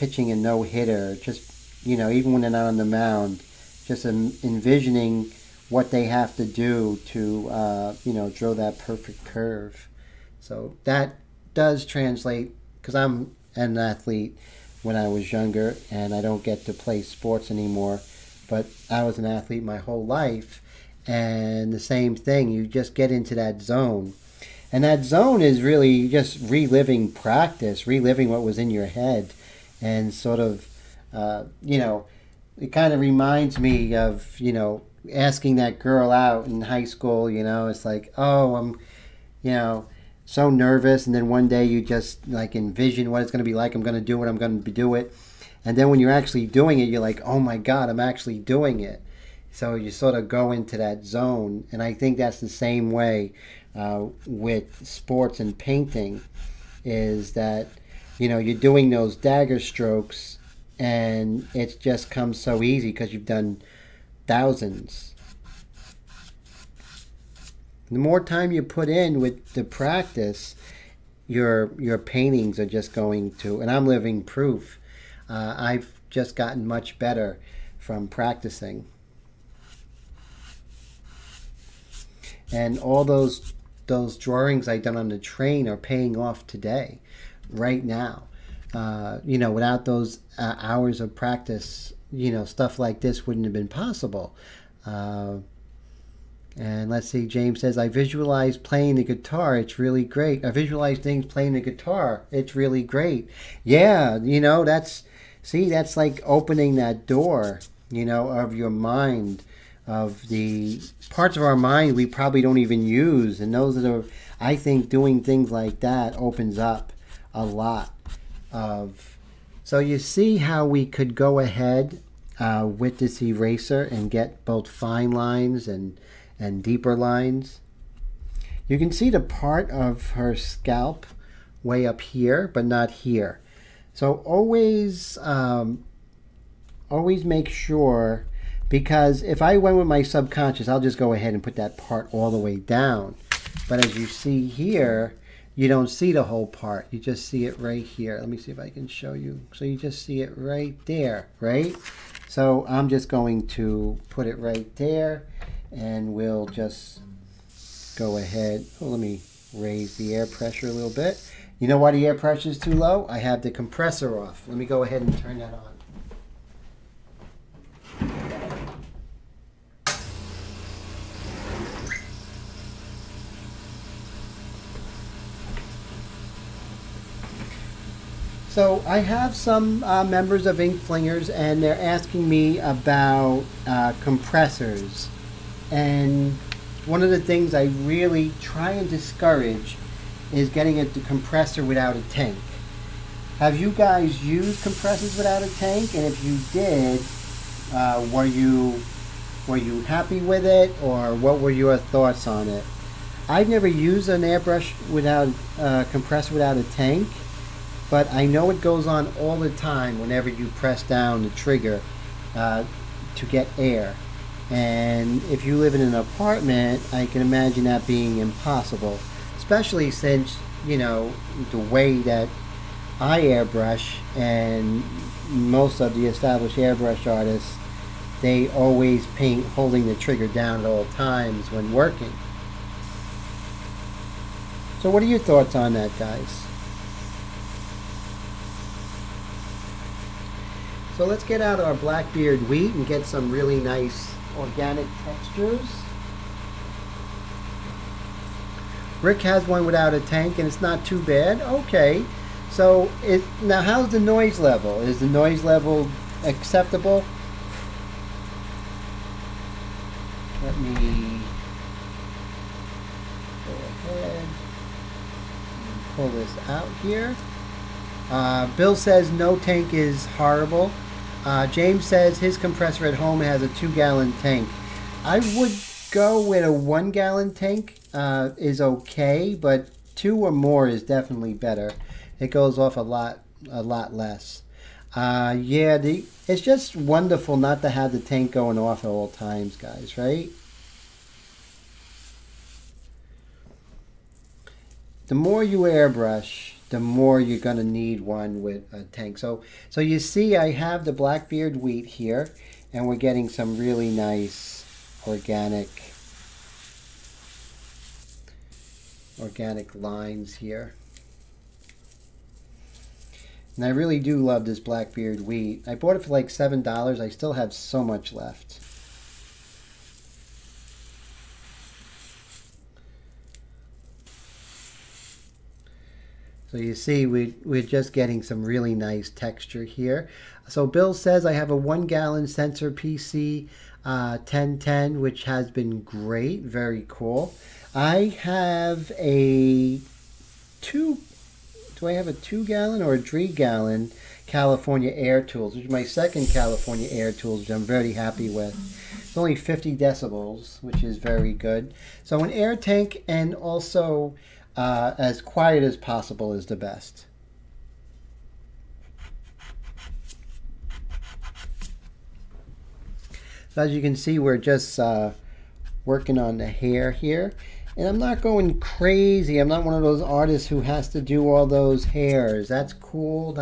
a no-hitter. Just, you know, even when they're not on the mound, just envisioning what they have to do to, you know, draw that perfect curve. So that does translate, because I'm an athlete when I was younger, and I don't get to play sports anymore, but I was an athlete my whole life, and the same thing, you just get into that zone. And that zone is really just reliving practice, reliving what was in your head, and sort of, you know, it kind of reminds me of, you know, asking that girl out in high school. You know, it's like, oh, I'm, you know, so nervous, and then one day you just like envision what it's going to be like. I'm going to do it, I'm going to do it. And then when you're actually doing it, you're like, oh my God, I'm actually doing it. So you sort of go into that zone. And I think that's the same way with sports and painting, is that, you know, you're doing those dagger strokes and it just comes so easy because you've done thousands. The more time you put in with the practice, your paintings are just going to, and I'm living proof. I've just gotten much better from practicing. And all those drawings I done on the train are paying off today, right now. You know, without those hours of practice, you know, stuff like this wouldn't have been possible. And let's see, James says, I visualize playing the guitar. It's really great. I visualize things playing the guitar. It's really great. Yeah, you know, that's like opening that door, you know, of your mind, of the parts of our mind we probably don't even use. And those are I think doing things like that opens up a lot of... So you see how we could go ahead with this eraser and get both fine lines and deeper lines. You can see the part of her scalp way up here, but not here. So always make sure, because if I went with my subconscious, I'll just go ahead and put that part all the way down. But as you see here, you don't see the whole part. You just see it right here. Let me see if I can show you. So you just see it right there, right? So I'm just going to put it right there, and we'll just go ahead. Oh, let me raise the air pressure a little bit. You know why the air pressure is too low? I have the compressor off. Let me go ahead and turn that on. So I have some members of Ink Flingers, and they're asking me about compressors. And one of the things I really try and discourage is getting a compressor without a tank. Have you guys used compressors without a tank? And if you did, were you happy with it, or what were your thoughts on it? I've never used an airbrush without a compressor without a tank, but I know it goes on all the time whenever you press down the trigger to get air. And if you live in an apartment, I can imagine that being impossible, especially since, you know, the way that I airbrush and most of the established airbrush artists, they always paint holding the trigger down at all times when working. So what are your thoughts on that, guys? So let's get out our Blackbeard wheat and get some really nice organic textures. Rick has one without a tank and it's not too bad. Okay, so now how's the noise level? Is the noise level acceptable? Let me go ahead and pull this out here. Bill says no tank is horrible. James says his compressor at home has a 2-gallon tank. I would go with a 1-gallon tank. Is okay, but 2 or more is definitely better. It goes off a lot less. Yeah, it's just wonderful not to have the tank going off at all times, guys, right? The more you airbrush, the more you're going to need one with a tank. So you see I have the Blackbeard wheat here, and we're getting some really nice organic lines here. And I really do love this Blackbeard wheat. I bought it for like $7. I still have so much left. So you see we're just getting some really nice texture here. So Bill says I have a 1-gallon Sensor PC 1010, which has been great, very cool. I have a do I have a 2-gallon or a 3-gallon California Air Tools, which is my second California Air Tools, which I'm very happy with. It's only 50 decibels, which is very good. So an air tank, and also as quiet as possible is the best. So as you can see, we're just working on the hair here. And I'm not going crazy. I'm not one of those artists who has to do all those hairs. That's cool,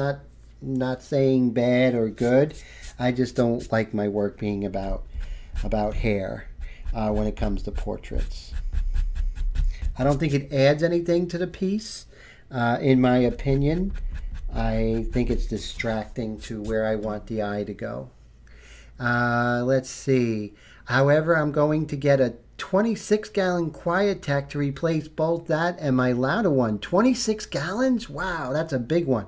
not saying bad or good. I just don't like my work being about hair when it comes to portraits. I don't think it adds anything to the piece, in my opinion. I think it's distracting to where I want the eye to go. Let's see. However, I'm going to get a 26-gallon Quiet-Tech to replace both that and my louder one. 26 gallons? Wow, that's a big one.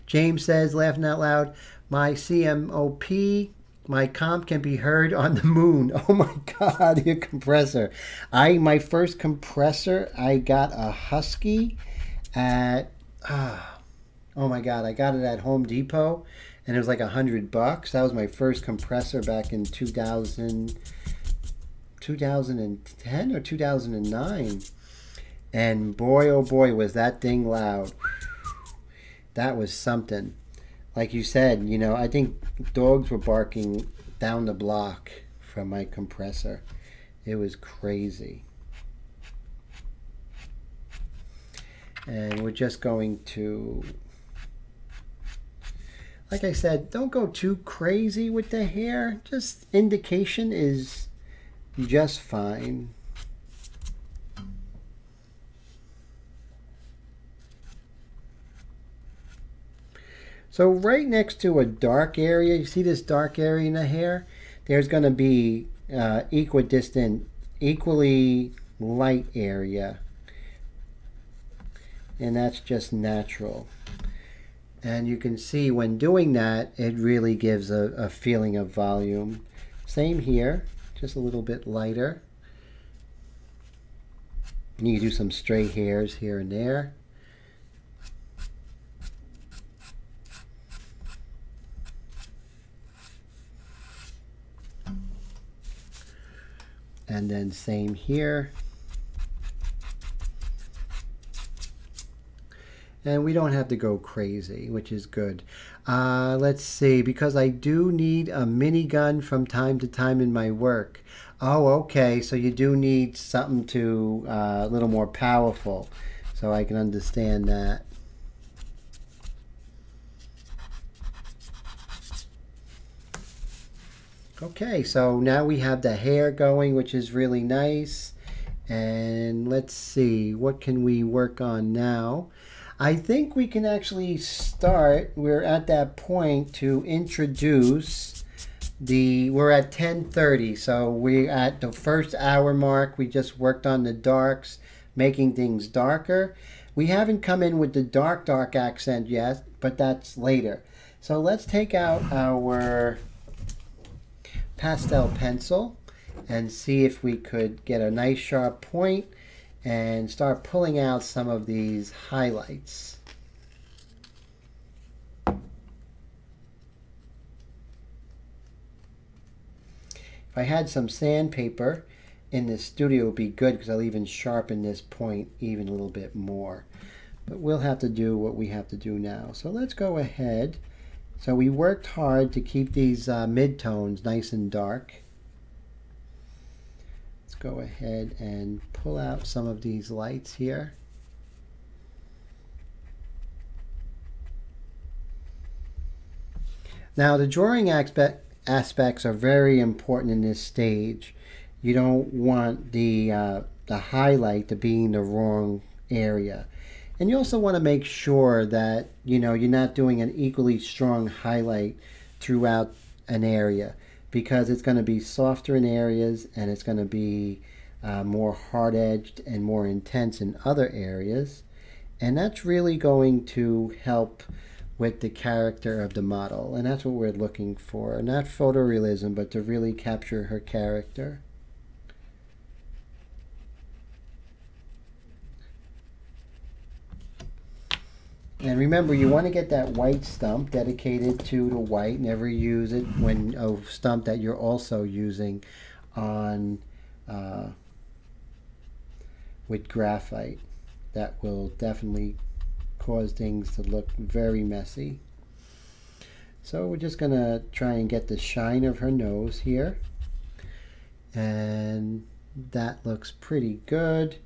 James says, laughing out loud, my CMOP My comp can be heard on the moon. Oh my God, your compressor. My first compressor, I got a Husky at, oh my God, I got it at Home Depot and it was like $100. That was my first compressor back in 2010 or 2009. And boy, oh boy, was that thing loud. That was something. Like you said, you know, I think dogs were barking down the block from my compressor. It was crazy. And we're just going to, like I said, don't go too crazy with the hair. Just indication is just fine. So right next to a dark area, you see this dark area in the hair? There's going to be equidistant, equally light area. And that's just natural. And you can see when doing that, it really gives a feeling of volume. Same here, just a little bit lighter. And you can do some stray hairs here and there. And then same here. And we don't have to go crazy, which is good. Let's see, because I do need a minigun from time to time in my work. Oh, okay, so you do need something to a little more powerful. So I can understand that. Okay, so now we have the hair going, which is really nice. And let's see, what can we work on now? I think we can actually start, we're at that point to introduce we're at 10:30, so we're at the first hour mark. We just worked on the darks, making things darker. We haven't come in with the dark accent yet, but that's later. So let's take out our pastel pencil and see if we could get a nice sharp point and start pulling out some of these highlights. If I had some sandpaper in this studio, it would be good because I'll even sharpen this point even a little bit more. But we'll have to do what we have to do now. So let's go ahead. So we worked hard to keep these midtones nice and dark. Let's go ahead and pull out some of these lights here. Now the drawing aspects are very important in this stage. You don't want the highlight to be in the wrong area. And you also want to make sure that you're not doing an equally strong highlight throughout an area, because it's going to be softer in areas and it's going to be more hard-edged and more intense in other areas. And that's really going to help with the character of the model. And that's what we're looking for. Not photorealism, but to really capture her character. And remember, you want to get that white stump dedicated to the white. Never use it when a stump that you're also using on with graphite. That will definitely cause things to look very messy. So we're just going to try and get the shine of her nose here. And that looks pretty good.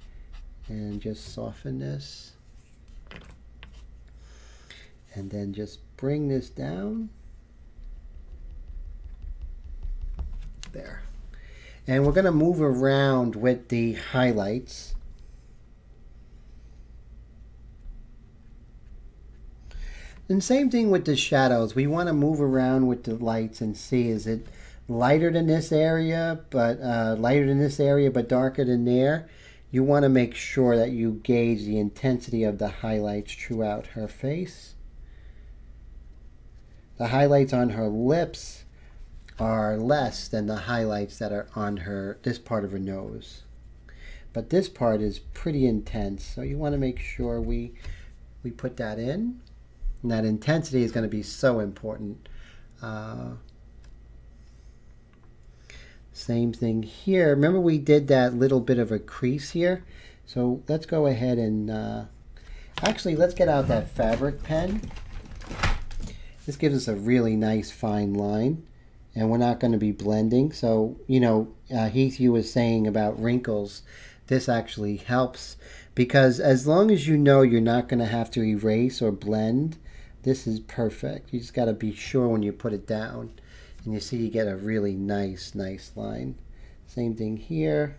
And just soften this. And then just bring this down. There. And we're going to move around with the highlights. And same thing with the shadows. We want to move around with the lights and see, is it lighter than this area, but darker than there? You want to make sure that you gauge the intensity of the highlights throughout her face. The highlights on her lips are less than the highlights that are on this part of her nose. But this part is pretty intense, so you want to make sure we put that in. And that intensity is going to be so important. Same thing here. Remember we did that little bit of a crease here? So let's go ahead and actually let's get out that fabric pen. This gives us a really nice fine line, and we're not going to be blending. So, you know, Heath, you was saying about wrinkles. This actually helps because as long as you know you're not going to have to erase or blend, this is perfect. You just got to be sure when you put it down. And you see you get a really nice line. Same thing here.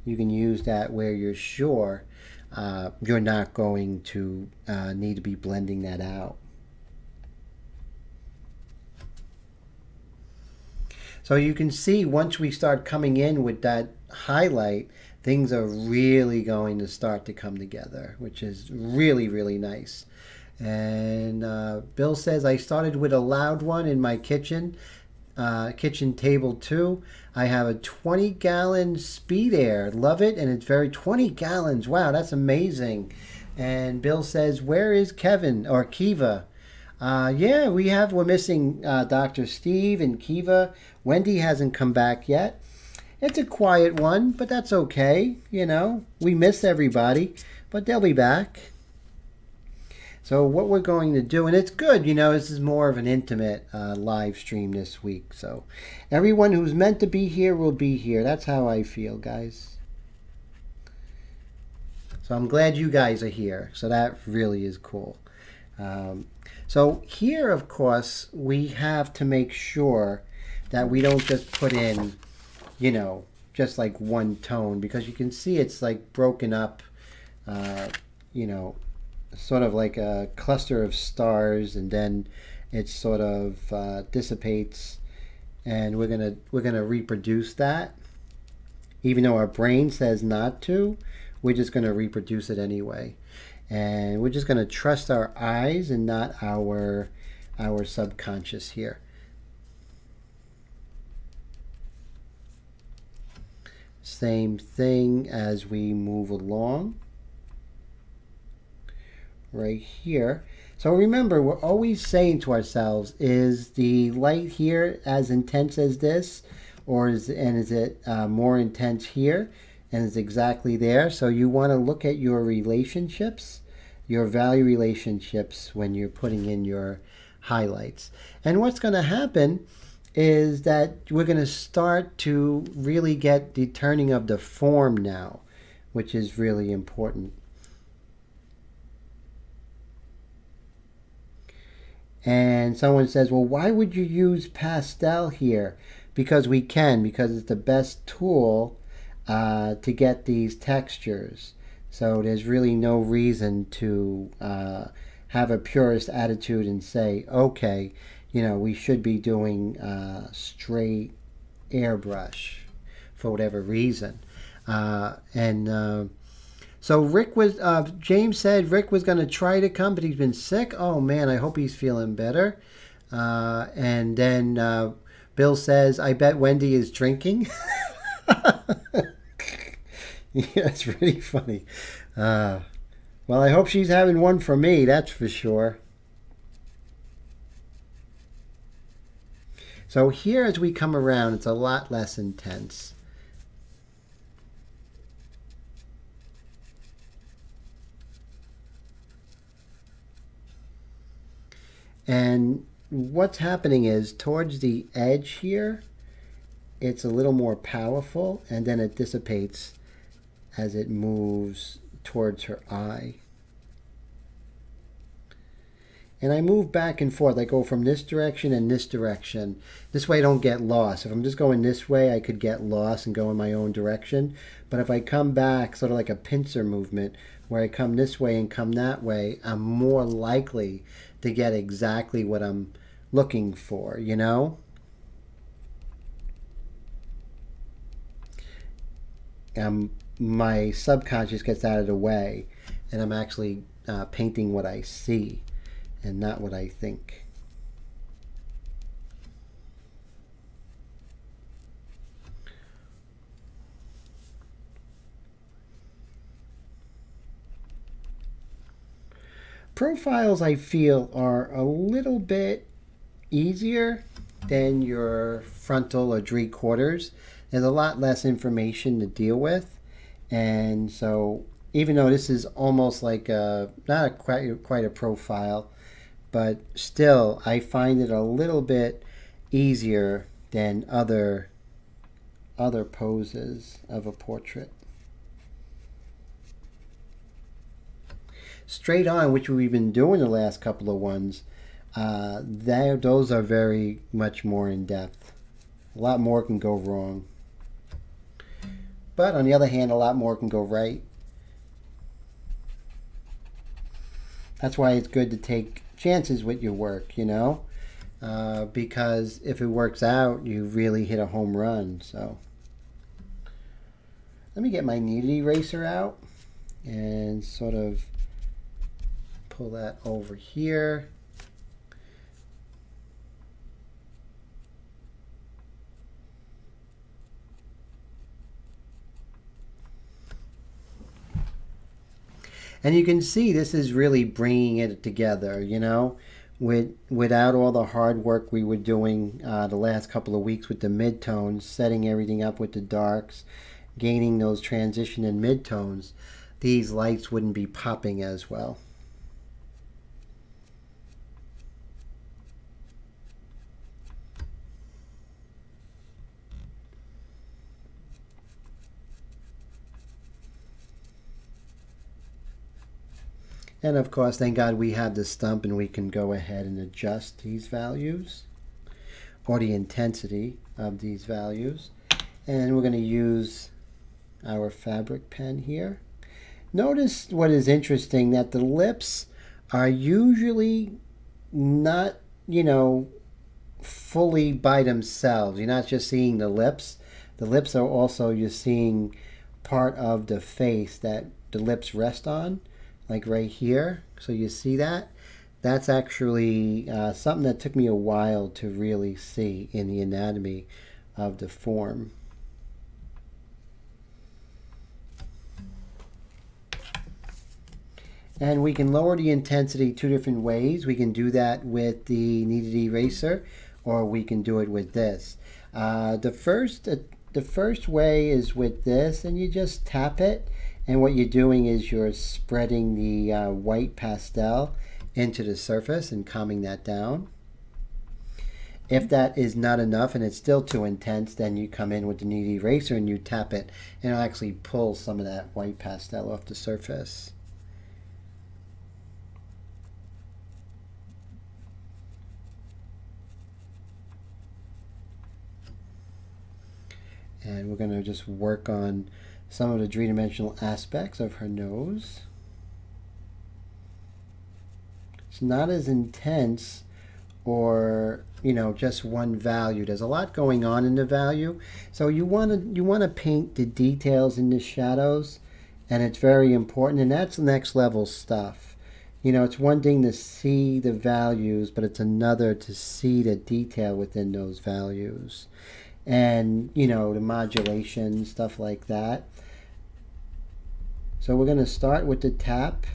You can use that where you're sure you're not going to need to be blending that out. So you can see once we start coming in with that highlight, things are really going to start to come together, which is really nice. And Bill says, I started with a loud one in my kitchen table too. I have a 20-gallon speed air. Love it, and it's very 20 gallons. Wow, that's amazing. And Bill says, where is Kevin or Kiva? Yeah, we're missing Dr. Steve and Kiva. Wendy hasn't come back yet. It's a quiet one, but that's okay. You know, we miss everybody, but they'll be back. So what we're going to do, and it's good, you know, this is more of an intimate live stream this week. So everyone who's meant to be here will be here. That's how I feel, guys. So I'm glad you guys are here. So that really is cool. So here, of course, we have to make sure that we don't just put in, you know, just like one tone, because you can see it's like broken up, you know, sort of like a cluster of stars, and then it sort of dissipates, and we're gonna reproduce that. Even though our brain says not to, we're just gonna reproduce it anyway. And we're just going to trust our eyes and not our subconscious here. Same thing as we move along. Right here. So remember, we're always saying to ourselves, is the light here as intense as this? Or is it more intense here? And it's exactly there. So you want to look at your relationships, your value relationships when you're putting in your highlights. And what's going to happen is that we're going to start to really get the turning of the form now, which is really important. And someone says, well, why would you use pastel here? Because we can, because it's the best tool to get these textures. So there's really no reason to have a purist attitude and say, okay, you know, we should be doing straight airbrush for whatever reason. So Rick was, James said Rick was going to try to come, but he's been sick. Oh man, I hope he's feeling better. And then Bill says, I bet Wendy is drinking. Yeah, it's really funny. Well, I hope she's having one for me, that's for sure. So here as we come around, it's a lot less intense. And what's happening is towards the edge here, it's a little more powerful, and then it dissipates as it moves towards her eye. And I move back and forth. I go from this direction and this direction. This way I don't get lost. If I'm just going this way, I could get lost and go in my own direction. But if I come back, sort of like a pincer movement, where I come this way and come that way, I'm more likely to get exactly what I'm looking for, you know? My subconscious gets out of the way, and I'm actually painting what I see and not what I think. profiles, I feel, are a little bit easier than your frontal or three-quarters. There's a lot less information to deal with, and so even though this is almost like not quite a profile, but still I find it a little bit easier than other poses of a portrait. Straight on, which we've been doing the last couple of ones, those are very much more in depth. A lot more can go wrong. But on the other hand, a lot more can go right. That's why it's good to take chances with your work, you know, because if it works out, you really hit a home run. So let me get my Kneaded Eraser out and sort of pull that over here. And you can see this is really bringing it together, you know, without all the hard work we were doing the last couple of weeks with the midtones, setting everything up with the darks, gaining those transition and midtones, these lights wouldn't be popping as well. And of course, thank God we have the stump and we can go ahead and adjust these values or the intensity of these values. And we're going to use our fabric pen here. Notice what is interesting, that the lips are usually not, you know, fully by themselves. You're not just seeing the lips. The lips are also, you're seeing part of the face that the lips rest on. Like right here, so you see that? That's actually something that took me a while to really see in the anatomy of the form. And we can lower the intensity two different ways. We can do that with the Kneaded Eraser, or we can do it with this. The first way is with this, and you just tap it. And what you're doing is you're spreading the white pastel into the surface and calming that down. If that is not enough and it's still too intense, then you come in with the Kneaded Eraser and you tap it, and it'll actually pull some of that white pastel off the surface. And we're going to just work on some of the three-dimensional aspects of her nose. It's not as intense or, you know, just one value. There's a lot going on in the value. So you want to paint the details in the shadows, and it's very important, and that's the next level stuff. You know, it's one thing to see the values, but it's another to see the detail within those values. And, you know, the modulation, stuff like that. So we're going to start with the tap,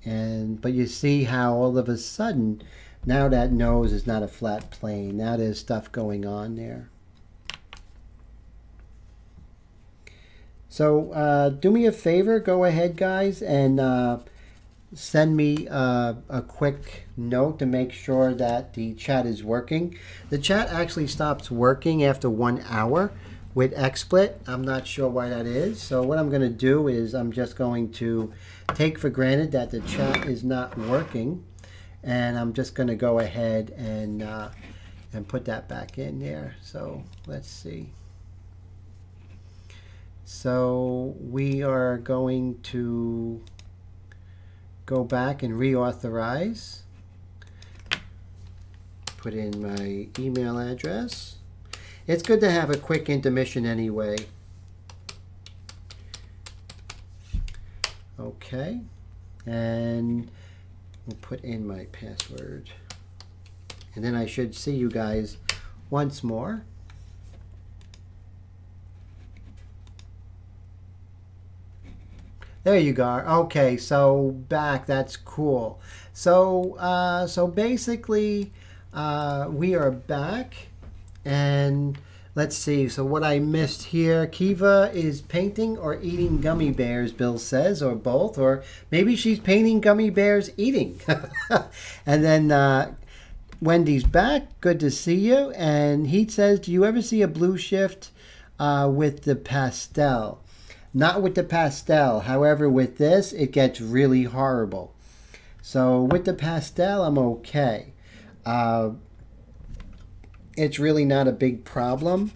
but you see how all of a sudden now that nose is not a flat plane. Now there's stuff going on there. So do me a favor, go ahead guys, and send me a quick note to make sure that the chat is working. The chat actually stops working after 1 hour with XSplit. I'm not sure why that is. So what I'm going to do is I'm just going to take for granted that the chat is not working, and I'm just going to go ahead and put that back in there. So let's see. So we are going to go back and reauthorize. Put in my email address. It's good to have a quick intermission anyway. Okay, and we'll put in my password. And then I should see you guys once more. There you go. Okay, so back. That's cool. So basically, we are back, and let's see. So what I missed here, Kiva is painting or eating gummy bears. Bill says, or both, or maybe she's painting gummy bears eating. And then Wendy's back. Good to see you. And he says, do you ever see a blue shift with the pastel? Not with the pastel. However, with this, it gets really horrible. So with the pastel, I'm okay. It's really not a big problem.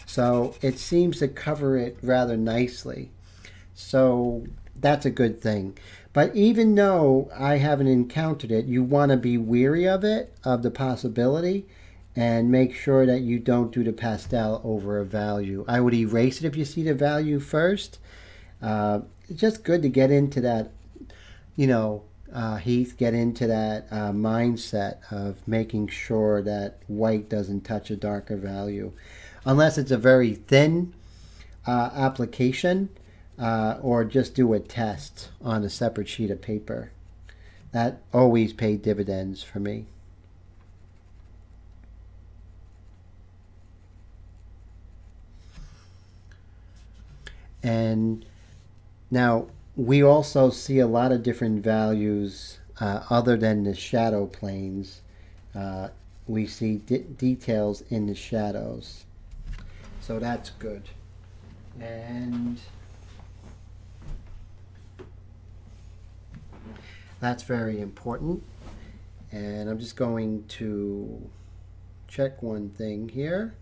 So it seems to cover it rather nicely. So that's a good thing. But even though I haven't encountered it, you want to be weary of it, of the possibility, and make sure that you don't do the pastel over a value. I would erase it if you see the value first. It's just good to get into that, Heath, get into that mindset of making sure that white doesn't touch a darker value. Unless it's a very thin application, or just do a test on a separate sheet of paper. That always paid dividends for me. And now we also see a lot of different values other than the shadow planes. We see details in the shadows. So that's good. And that's very important. And I'm just going to check one thing here.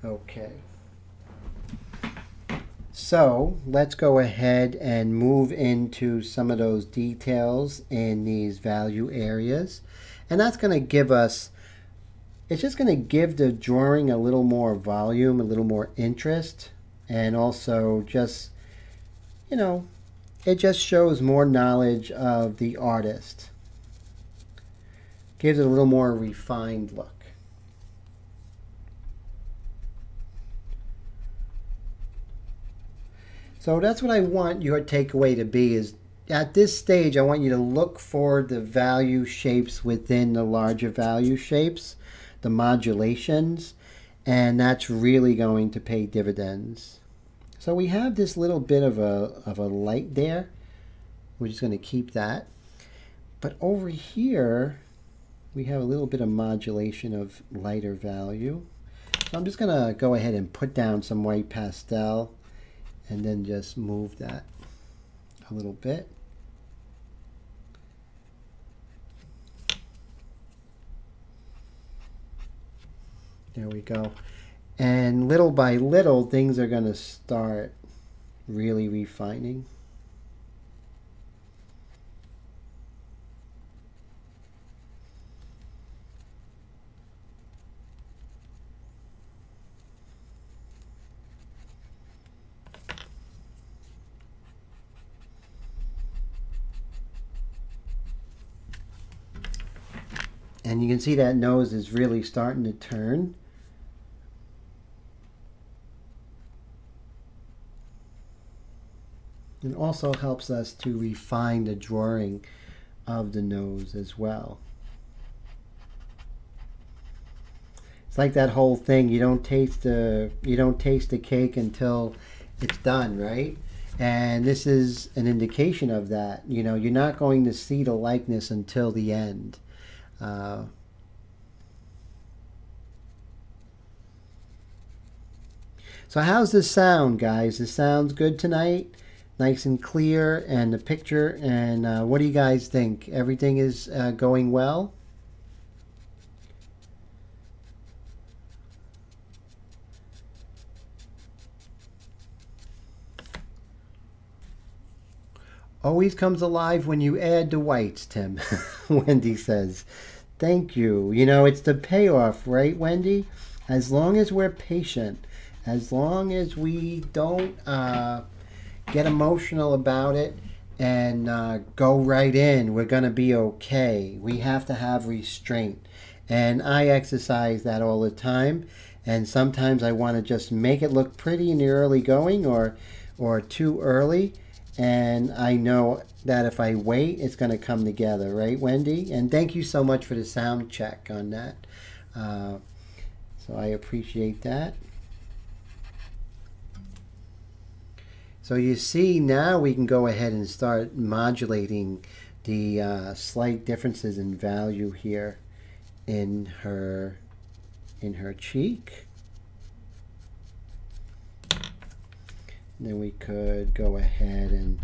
Okay. So let's go ahead and move into some of those details in these value areas. And that's going to give us, it's just going to give the drawing a little more volume, a little more interest. And also just, it just shows more knowledge of the artist. Gives it a little more refined look. So that's what I want your takeaway to be, is at this stage I want you to look for the value shapes within the larger value shapes, the modulations, and that's really going to pay dividends. So we have this little bit of a light there. We're just going to keep that. But over here we have a little bit of modulation of lighter value. So I'm just going to go ahead and put down some white pastel and then just move that a little bit. There we go. And little by little, things are going to start really refining. And you can see that nose is really starting to turn. It also helps us to refine the drawing of the nose as well. It's like that whole thing, you don't taste the cake until it's done, right? And this is an indication of that. You're not going to see the likeness until the end. So how's this sound, guys? This sounds good tonight? Nice and clear, and the picture, and what do you guys think? Everything is going well? Always comes alive when you add the whites, Tim. Wendy says. Thank you. It's the payoff, right, Wendy? As long as we're patient, as long as we don't get emotional about it and go right in, we're going to be okay. We have to have restraint. And I exercise that all the time. And sometimes I want to just make it look pretty in the early going or too early. And I know that if I wait, it's going to come together, right, Wendy? And thank you so much for the sound check on that. So I appreciate that. So you see now we can go ahead and start modulating the slight differences in value here in her cheek. And then we could go ahead and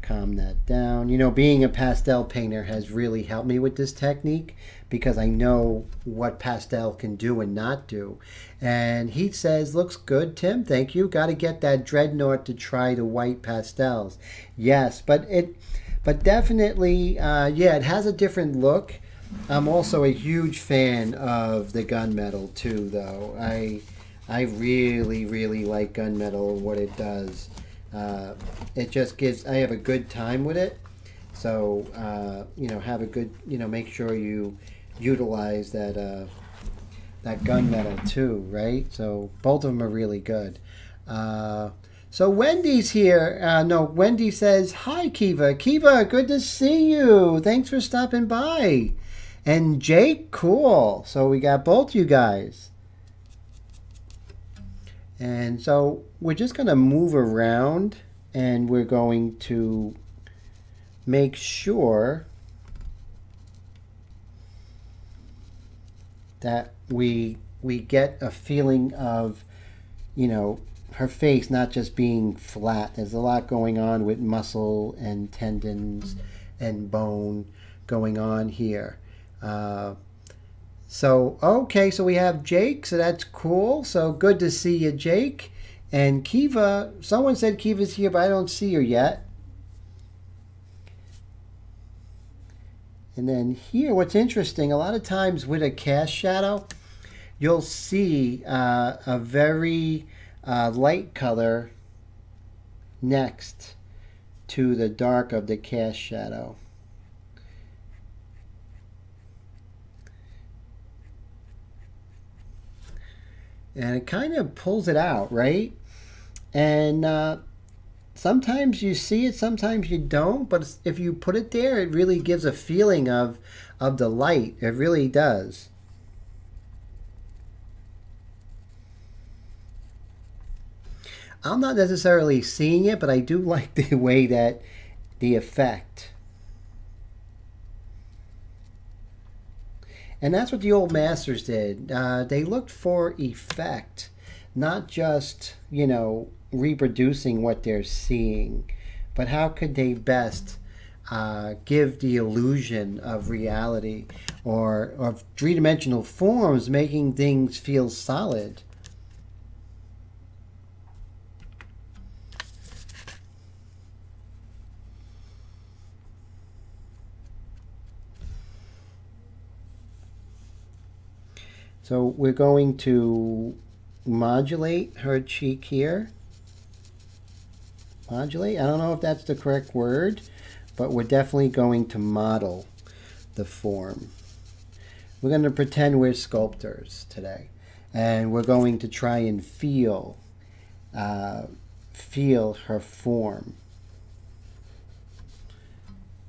calm that down. You know, being a pastel painter has really helped me with this technique because I know what pastel can do and not do. And he says, looks good, Tim. Thank you. Got to get that Dreadnought to try the white pastels. Yes, but definitely, yeah, it has a different look. I'm also a huge fan of the gunmetal too, though. I really, really like gunmetal and what it does. It just gives, I have a good time with it. So, you know, have a good, you know, make sure you utilize that, that gunmetal too, right? So both of them are really good. So Wendy's here. No, Wendy says, hi, Kiva. Kiva, good to see you. Thanks for stopping by. And Jake, cool. So we got both you guys. And so we're just going to move around and we're going to make sure that we get a feeling of, you know, her face not just being flat. There's a lot going on with muscle and tendons and bone going on here. So, okay, so we have Jake, so that's cool. So good to see you, Jake. And Kiva, someone said Kiva's here, but I don't see her yet. And then here, what's interesting, a lot of times with a cast shadow, you'll see a very light color next to the dark of the cast shadow. And it kind of pulls it out, right? And sometimes you see it, sometimes you don't. But if you put it there, it really gives a feeling of the light. It really does. I'm not necessarily seeing it, but I do like the way that the effect. And that's what the old masters did. They looked for effect, not just, you know, reproducing what they're seeing, but how could they best give the illusion of reality or of three-dimensional forms, making things feel solid. So we're going to modulate her cheek here. Modulate, I don't know if that's the correct word, but we're definitely going to model the form. We're going to pretend we're sculptors today. And we're going to try and feel her form.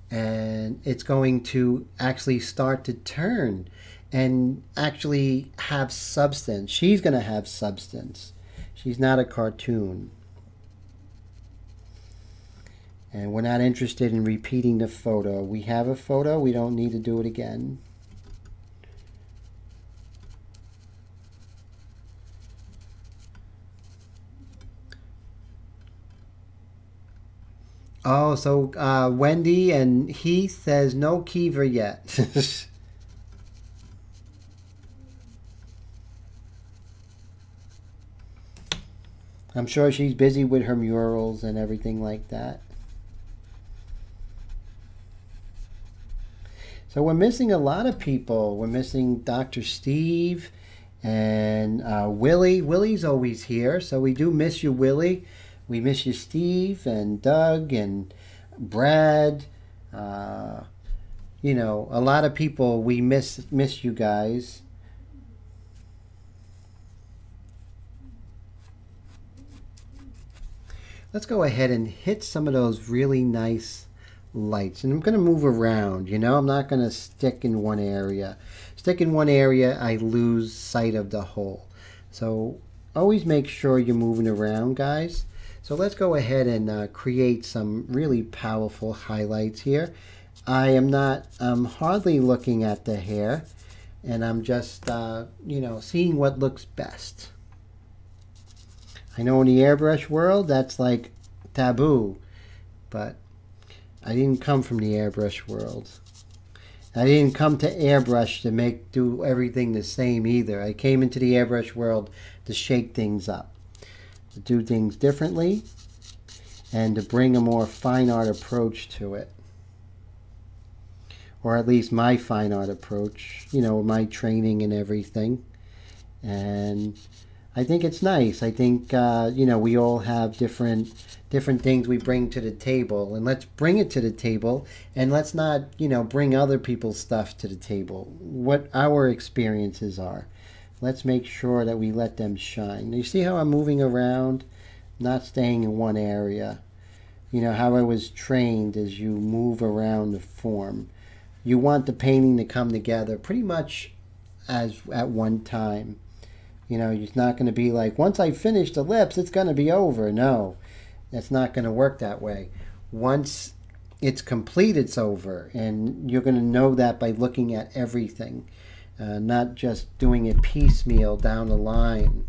And it's going to actually start to turn and actually have substance. She's going to have substance. She's not a cartoon. And we're not interested in repeating the photo. We have a photo. We don't need to do it again. Oh, so Wendy and Heath says no Kiva yet. I'm sure she's busy with her murals and everything like that. So we're missing a lot of people. We're missing Dr. Steve and Willie. Willie's always here, so we do miss you, Willie. We miss you, Steve and Doug and Brad. You know, a lot of people, we miss you guys. let's go ahead and hit some of those really nice lights. And I'm going to move around, you know, I'm not going to stick in one area. Stick in one area, I lose sight of the whole. So always make sure you're moving around, guys. So let's go ahead and create some really powerful highlights here. I'm hardly looking at the hair, and I'm just, you know, seeing what looks best. I know in the airbrush world, that's like taboo, but I didn't come from the airbrush world. I didn't come to airbrush to do everything the same either. I came into the airbrush world to shake things up, to do things differently, and to bring a more fine art approach to it. Or at least my fine art approach, you know, my training and everything. And I think it's nice. I think, you know, we all have different things we bring to the table, and let's bring it to the table, and let's not, you know, bring other people's stuff to the table, what our experiences are. Let's make sure that we let them shine. You see how I'm moving around, not staying in one area. You know, how I was trained as you move around the form. You want the painting to come together pretty much as at one time. You know, it's not going to be like, once I finish the lips, it's going to be over. No, that's not going to work that way. Once it's complete, it's over. And you're going to know that by looking at everything, not just doing it piecemeal down the line.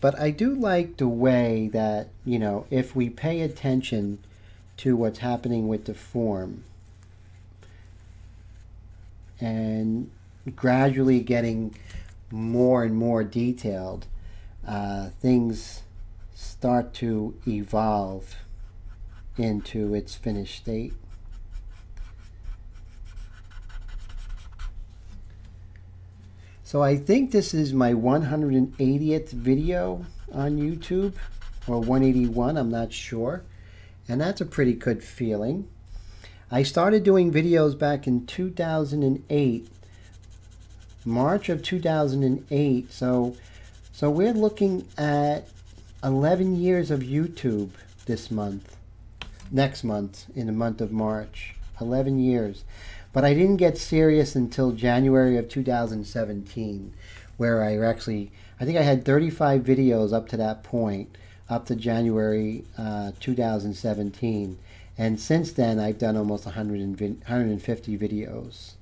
But I do like the way that, you know, if we pay attention to what's happening with the form and gradually getting more and more detailed, things start to evolve into its finished state. So I think this is my 180th video on YouTube, or 181, I'm not sure. And that's a pretty good feeling. I started doing videos back in 2008, March of 2008. So we're looking at 11 years of YouTube this month, next month, in the month of March, 11 years. But I didn't get serious until January of 2017, where I think I had 35 videos up to that point, up to January 2017. And since then, I've done almost 150 videos.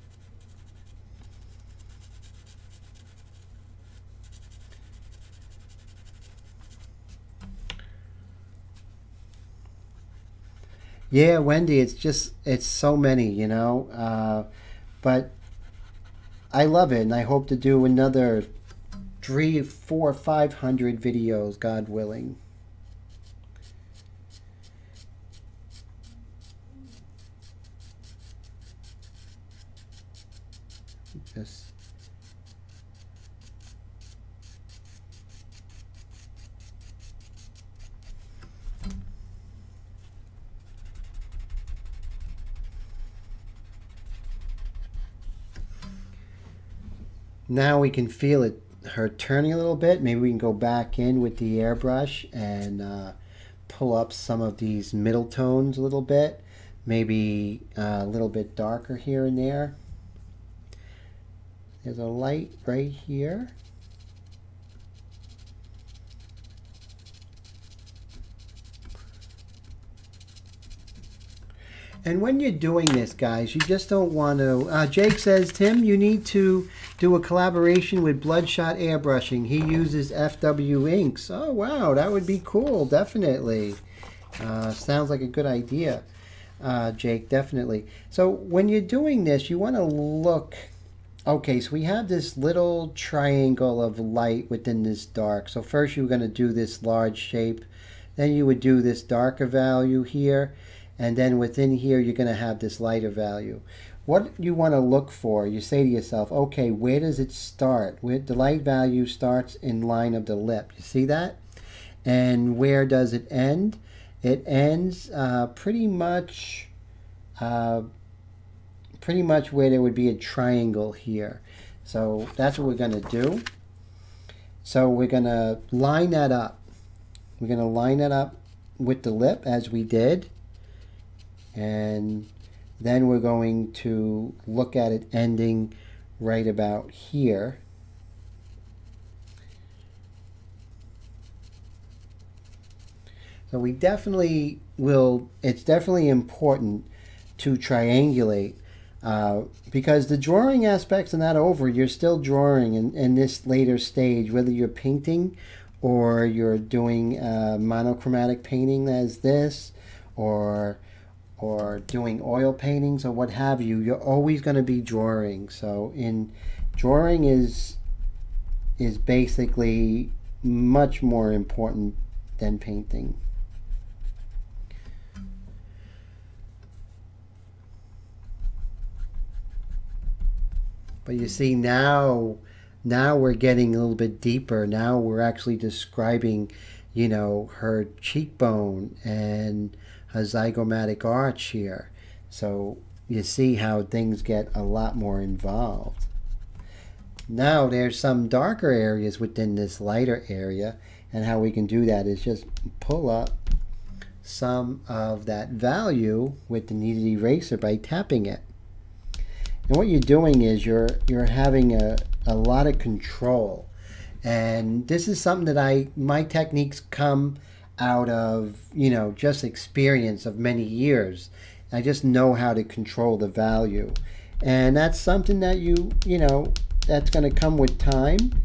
Yeah, Wendy, it's so many, you know, but I love it, and I hope to do another 300, 400, 500 videos, God willing. Just now we can feel it, her turning a little bit. Maybe we can go back in with the airbrush and pull up some of these middle tones a little bit. Maybe a little bit darker here and there. There's a light right here. And when you're doing this, guys, you just don't want to... Jake says, Tim, you need to do a collaboration with Bloodshot Airbrushing. He uses FW inks. Oh, wow, that would be cool, definitely. Sounds like a good idea, Jake, definitely. So when you're doing this, you want to look... Okay, so we have this little triangle of light within this dark. So first you're going to do this large shape. Then you would do this darker value here. And then within here, you're going to have this lighter value. What you want to look for, you say to yourself, okay, where does it start? Where the light value starts in line of the lip. You see that? And where does it end? It ends pretty much where there would be a triangle here. So that's what we're going to do. So we're going to line that up. We're going to line it up with the lip as we did. And then we're going to look at it ending right about here. So we definitely will, it's definitely important to triangulate because the drawing aspects are not over. You're still drawing in this later stage, whether you're painting or you're doing monochromatic painting as this, or doing oil paintings or what have you. You're always going to be drawing. So drawing is basically much more important than painting. But you see, now we're getting a little bit deeper. Now we're actually describing, you know, her cheekbone and her zygomatic arch here. So you see how things get a lot more involved. Now there's some darker areas within this lighter area, and how we can do that is just pull up some of that value with the Kneaded Eraser by tapping it. And what you're doing is you're having a lot of control. And this is something that my techniques come out of, you know, just experience of many years. I just know how to control the value. And that's something that you know, that's going to come with time.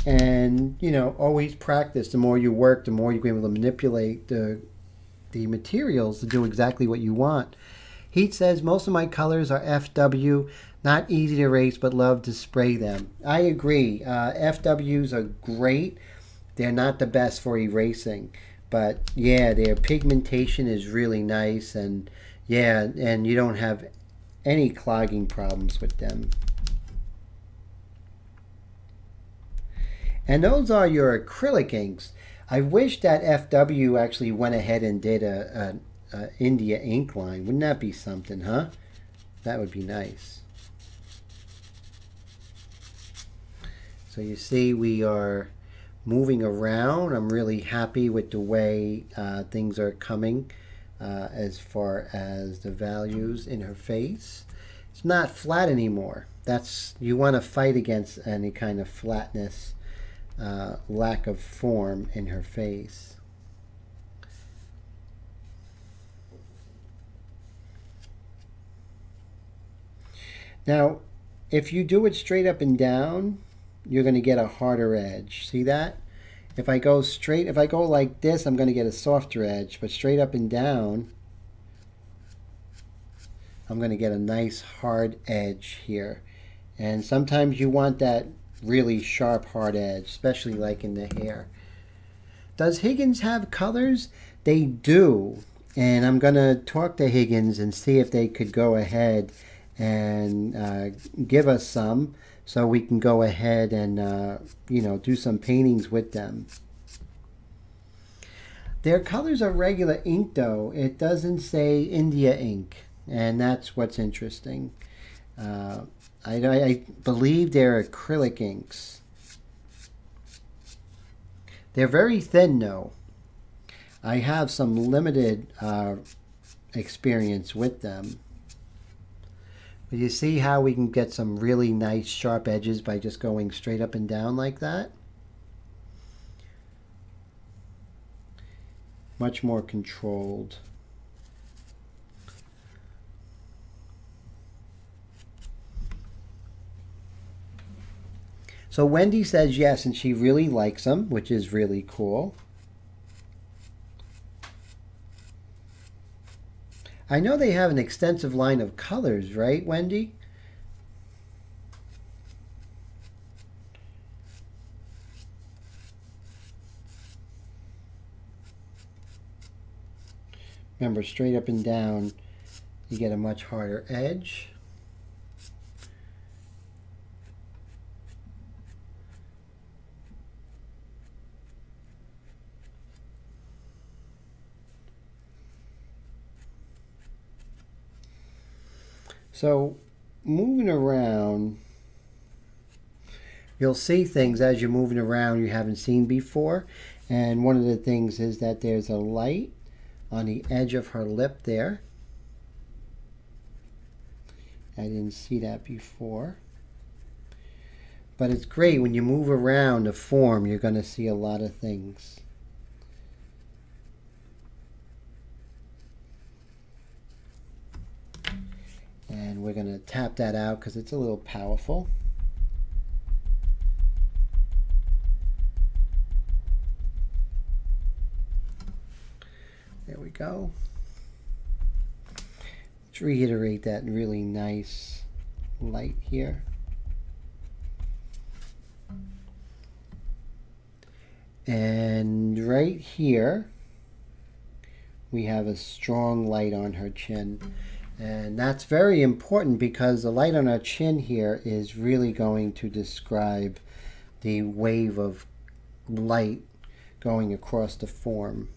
And, you know, always practice. The more you work, the more you're able to manipulate the materials to do exactly what you want. Heat says, most of my colors are FW, not easy to erase, but love to spray them. I agree. FWs are great. They're not the best for erasing. But yeah, their pigmentation is really nice. And yeah, and you don't have any clogging problems with them. And those are your acrylic inks. I wish that FW actually went ahead and did a India ink line. Wouldn't that be something, huh? That would be nice. So you see we are moving around. I'm really happy with the way things are coming as far as the values in her face. It's not flat anymore. You want to fight against any kind of flatness, lack of form in her face. Now, if you do it straight up and down, you're going to get a harder edge. See that? If I go straight, if I go like this, I'm going to get a softer edge. But straight up and down, I'm going to get a nice hard edge here. And sometimes you want that really sharp hard edge, especially like in the hair. Does Higgins have colors? They do. And I'm going to talk to Higgins and see if they could go ahead and give us some, so we can go ahead and you know, do some paintings with them. Their colors are regular ink though. It doesn't say India ink, and that's what's interesting. I believe they're acrylic inks. They're very thin though. I have some limited experience with them. But you see how we can get some really nice sharp edges by just going straight up and down like that? Much more controlled. So Wendy says yes, and she really likes them, which is really cool. I know they have an extensive line of colors, right, Wendy? Remember, straight up and down, you get a much harder edge. So moving around, you'll see things as you're moving around you haven't seen before. And one of the things is that there's a light on the edge of her lip there. I didn't see that before. But it's great when you move around a form, you're going to see a lot of things. And we're going to tap that out because it's a little powerful. There we go. Let's reiterate that really nice light here. And right here, we have a strong light on her chin. And that's very important because the light on her chin here is really going to describe the wave of light going across the form.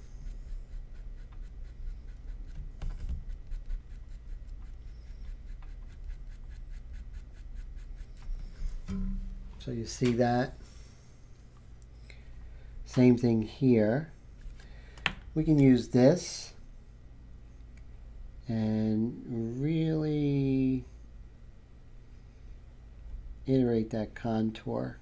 So you see that? Same thing here. We can use this and really iterate that contour.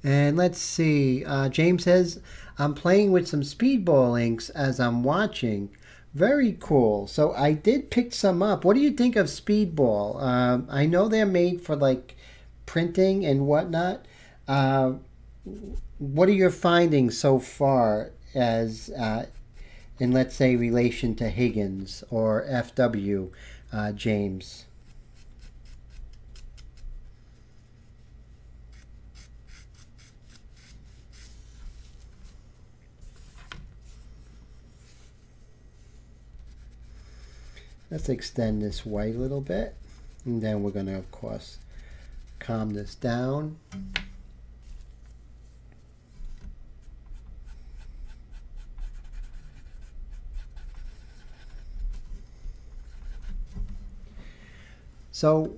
And let's see, James says, I'm playing with some speedball inks as I'm watching. Very cool. So I did pick some up. What do you think of speedball? I know they're made for like printing and whatnot. What are your findings so far as in, let's say, relation to Higgins or FW, James? Let's extend this white a little bit, and then we're going to, of course, calm this down. So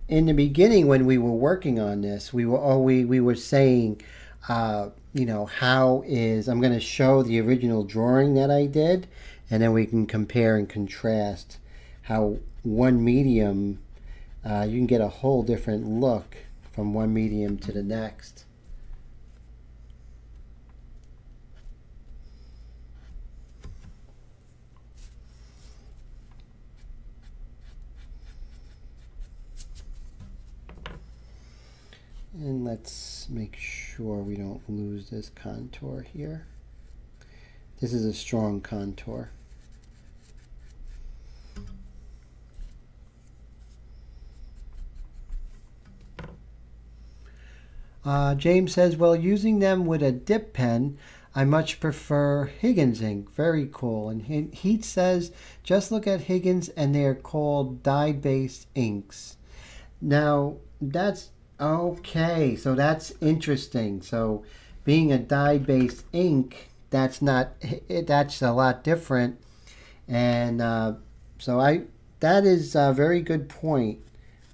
in the beginning when we were working on this, we were saying, you know, I'm going to show the original drawing that I did, and then we can compare and contrast how one medium, you can get a whole different look from one medium to the next. And let's make sure we don't lose this contour here. This is a strong contour. James says, well, using them with a dip pen, I much prefer Higgins ink. Very cool. And he says, just look at Higgins and they're called dye-based inks. Now, that's okay. So that's interesting. So being a dye-based ink, that's a lot different. And that is a very good point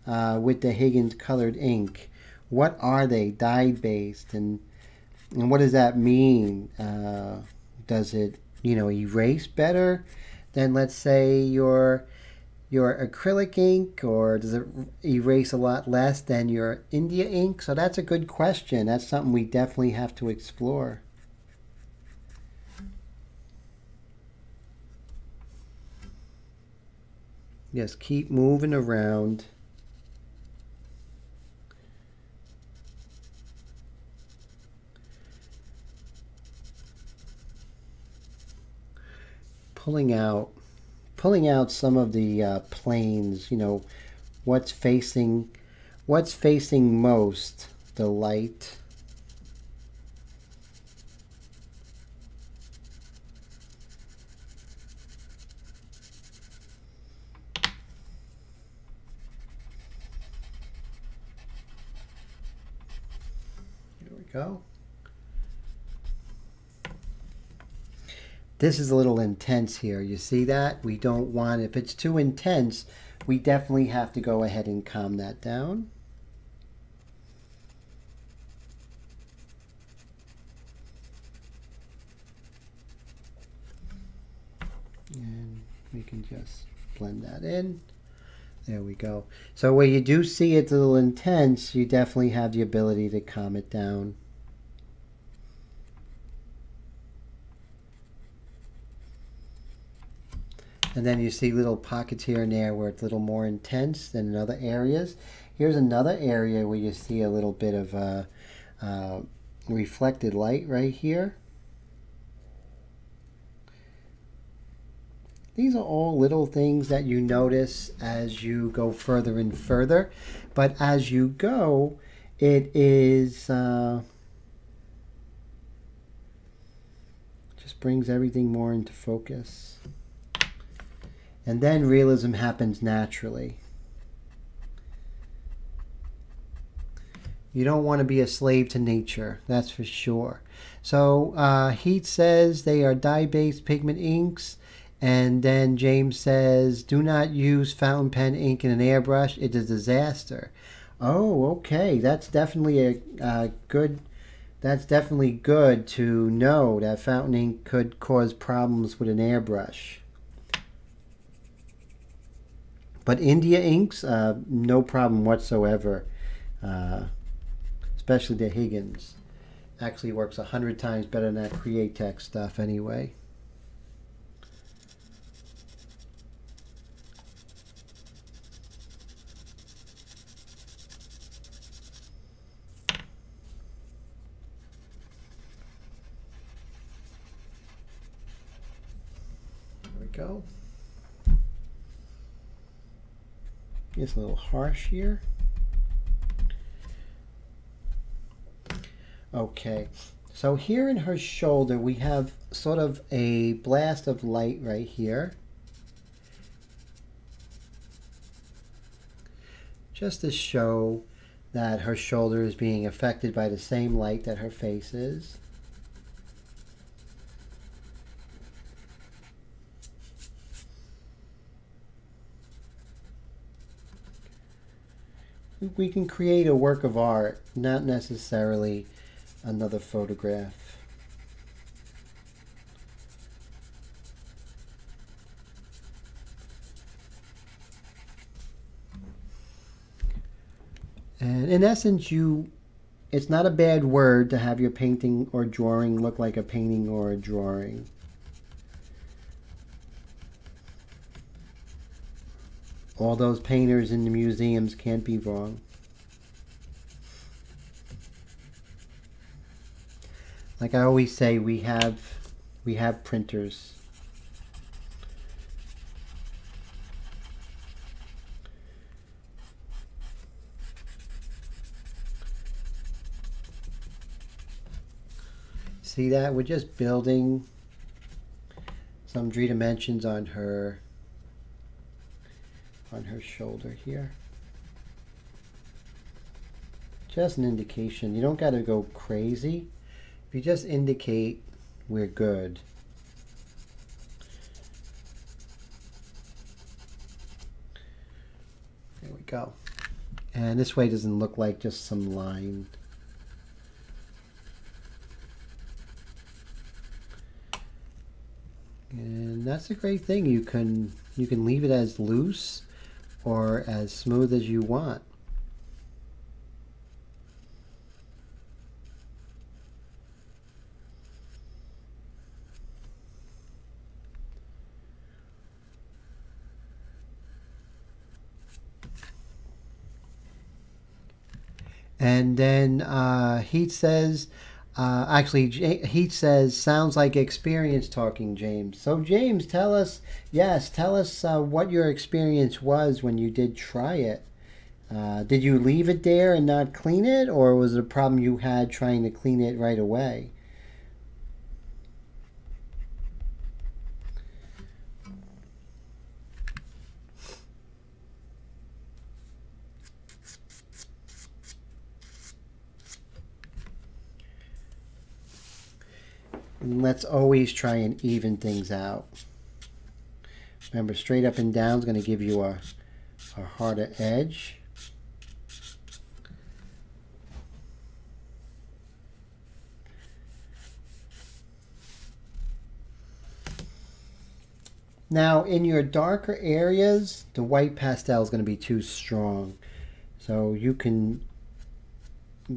with the Higgins colored ink. What are they? Dye-based, and what does that mean? Does it, you know, erase better than, let's say, your acrylic ink, or does it erase a lot less than your India ink? So that's a good question. That's something we definitely have to explore. Just keep moving around. Pulling out some of the planes, you know, what's facing most, the light go. This is a little intense here. You see that? We don't want, if it's too intense, we definitely have to go ahead and calm that down. And we can just blend that in. There we go. So where you do see it's a little intense, you definitely have the ability to calm it down. And then you see little pockets here and there where it's a little more intense than in other areas. Here's another area where you see a little bit of reflected light right here. These are all little things that you notice as you go further and further. But as you go, it is just brings everything more into focus. And then realism happens naturally. You don't want to be a slave to nature, that's for sure. So Heat says they are dye-based pigment inks. And then James says, do not use fountain pen ink in an airbrush. It's a disaster. Oh, okay. That's definitely that's definitely good to know that fountain ink could cause problems with an airbrush. But India inks, no problem whatsoever, especially the Higgins. Actually works 100 times better than that Createx stuff anyway. There we go. It's a little harsh here. Okay, so here in her shoulder we have sort of a blast of light right here. Just to show that her shoulder is being affected by the same light that her face is. We can create a work of art, not necessarily another photograph. And in essence, it's not a bad word to have your painting or drawing look like a painting or a drawing. All those painters in the museums can't be wrong. Like I always say, we have printers. See that? We're just building some 3 dimensions on her shoulder here. Just an indication. You don't got to go crazy. If you just indicate, we're good. There we go. And this way it doesn't look like just some line. And that's a great thing. You can leave it as loose or as smooth as you want. And then Heat says, Heat says, sounds like experience talking, James. So James, tell us what your experience was when you did try it. Did you leave it there and not clean it, or was it a problem you had trying to clean it right away? And let's always try and even things out. Remember, straight up and down is going to give you a harder edge. Now, in your darker areas, the white pastel is going to be too strong. So you can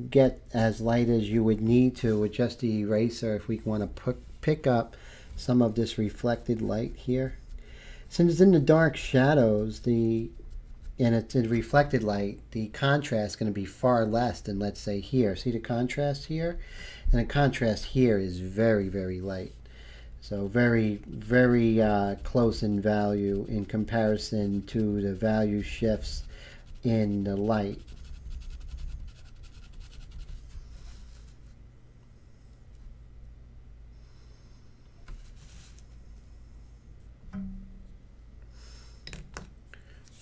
get as light as you would need to with just the eraser if we want to pick up some of this reflected light here. Since it's in the dark shadows, and it's in reflected light, the contrast is going to be far less than, let's say, here. See the contrast here? And the contrast here is very, very light. So very, very close in value in comparison to the value shifts in the light.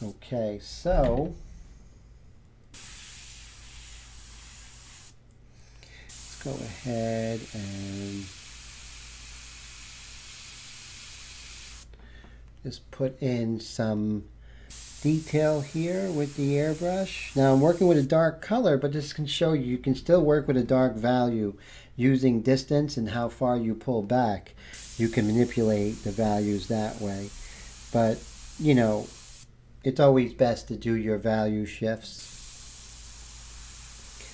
Okay, so let's go ahead and just put in some detail here with the airbrush. Now I'm working with a dark color, but this can show you can still work with a dark value using distance and how far you pull back. You can manipulate the values that way. But, you know, it's always best to do your value shifts.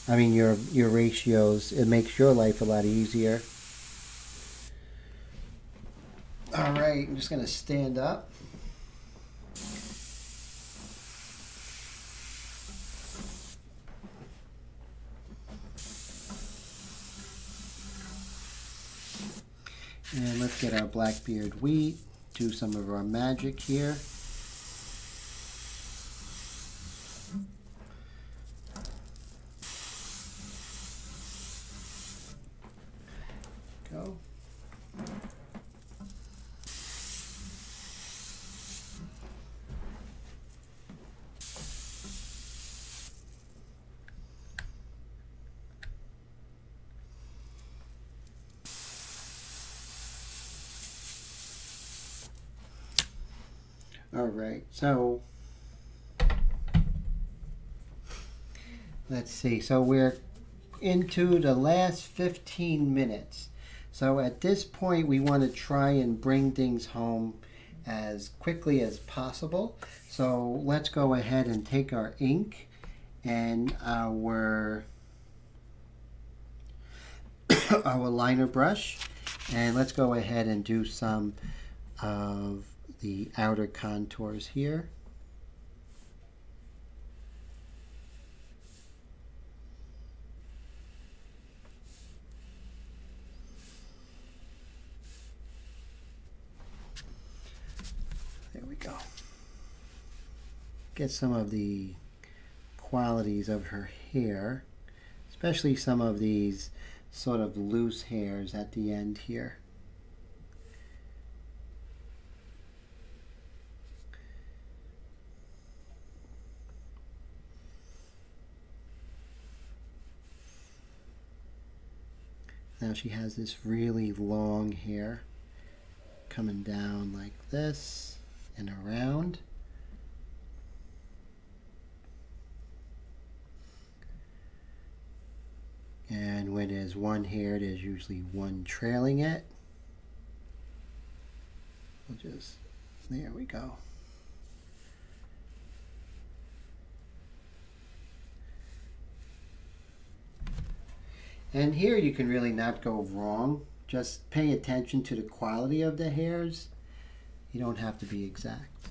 I mean your ratios. It makes your life a lot easier. All right, I'm just going to stand up. And let's get our Blackbeard wheat, do some of our magic here. Go. All right, so let's see. So we're into the last 15 minutes. So at this point, we want to try and bring things home as quickly as possible. So let's go ahead and take our ink and our liner brush, and let's go ahead and do some of the outer contours here. There we go. Get some of the qualities of her hair, especially some of these sort of loose hairs at the end here. Now she has this really long hair coming down like this and around. And when there's one hair, there's usually one trailing it. We'll just, there we go. And here you can really not go wrong. Just pay attention to the quality of the hairs. You don't have to be exact.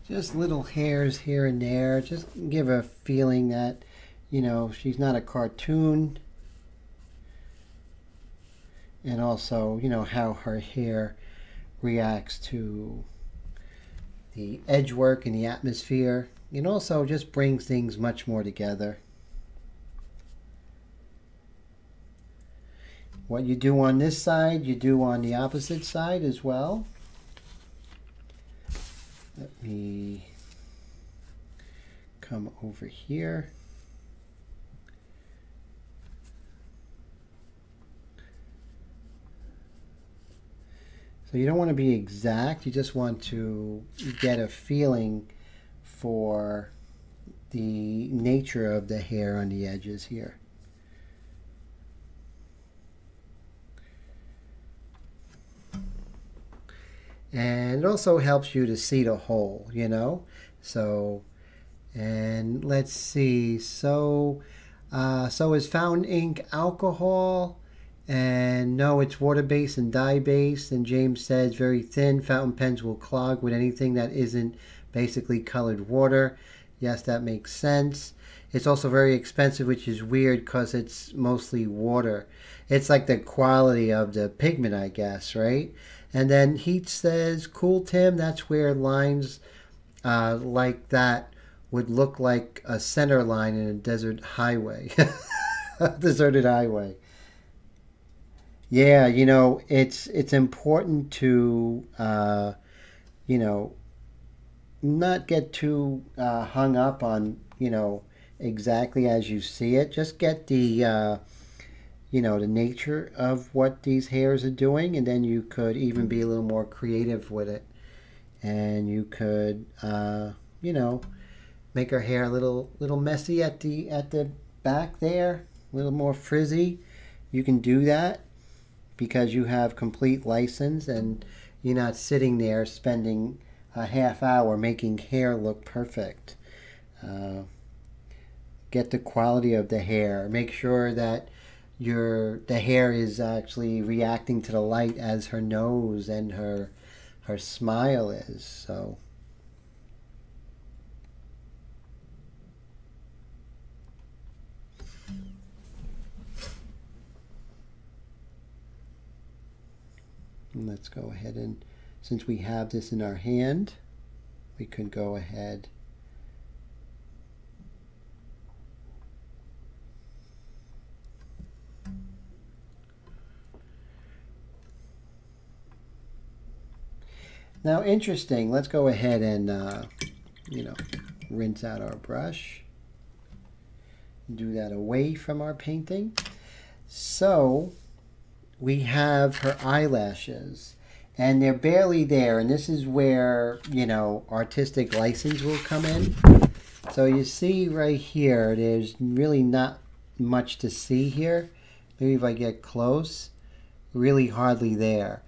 just little hairs here and there. Just give a feeling that, you know, she's not a cartoon. And also, you know, how her hair reacts to the edge work and the atmosphere. It also just brings things much more together. What you do on this side, you do on the opposite side as well. Let me come over here. So you don't want to be exact, you just want to get a feeling for the nature of the hair on the edges here. And it also helps you to see the whole, you know. So, and let's see. So is fountain ink alcohol? And no, it's water-based and dye-based. And James says very thin. Fountain pens will clog with anything that isn't basically colored water. Yes, that makes sense. It's also very expensive, which is weird because it's mostly water. It's like the quality of the pigment, I guess, right? And then Heat says, cool, Tim, that's where lines like that would look like a center line in a desert highway. Deserted highway. Yeah, you know, it's important to, you know, not get too hung up on, you know, exactly as you see it. Just get the you know, the nature of what these hairs are doing, and then you could even be a little more creative with it. And you could, you know, make her hair a little messy at the back there, a little more frizzy. You can do that because you have complete license and you're not sitting there spending a half hour making hair look perfect. Get the quality of the hair. Make sure that the hair is actually reacting to the light as her nose and her smile is. So let's go ahead, and since we have this in our hand, we can go ahead now. Interesting. Let's go ahead and you know, rinse out our brush. Do that away from our painting. So we have her eyelashes, and they're barely there, and this is where, you know, artistic license will come in. So you see right here, there's really not much to see here. Maybe if I get close, really hardly there.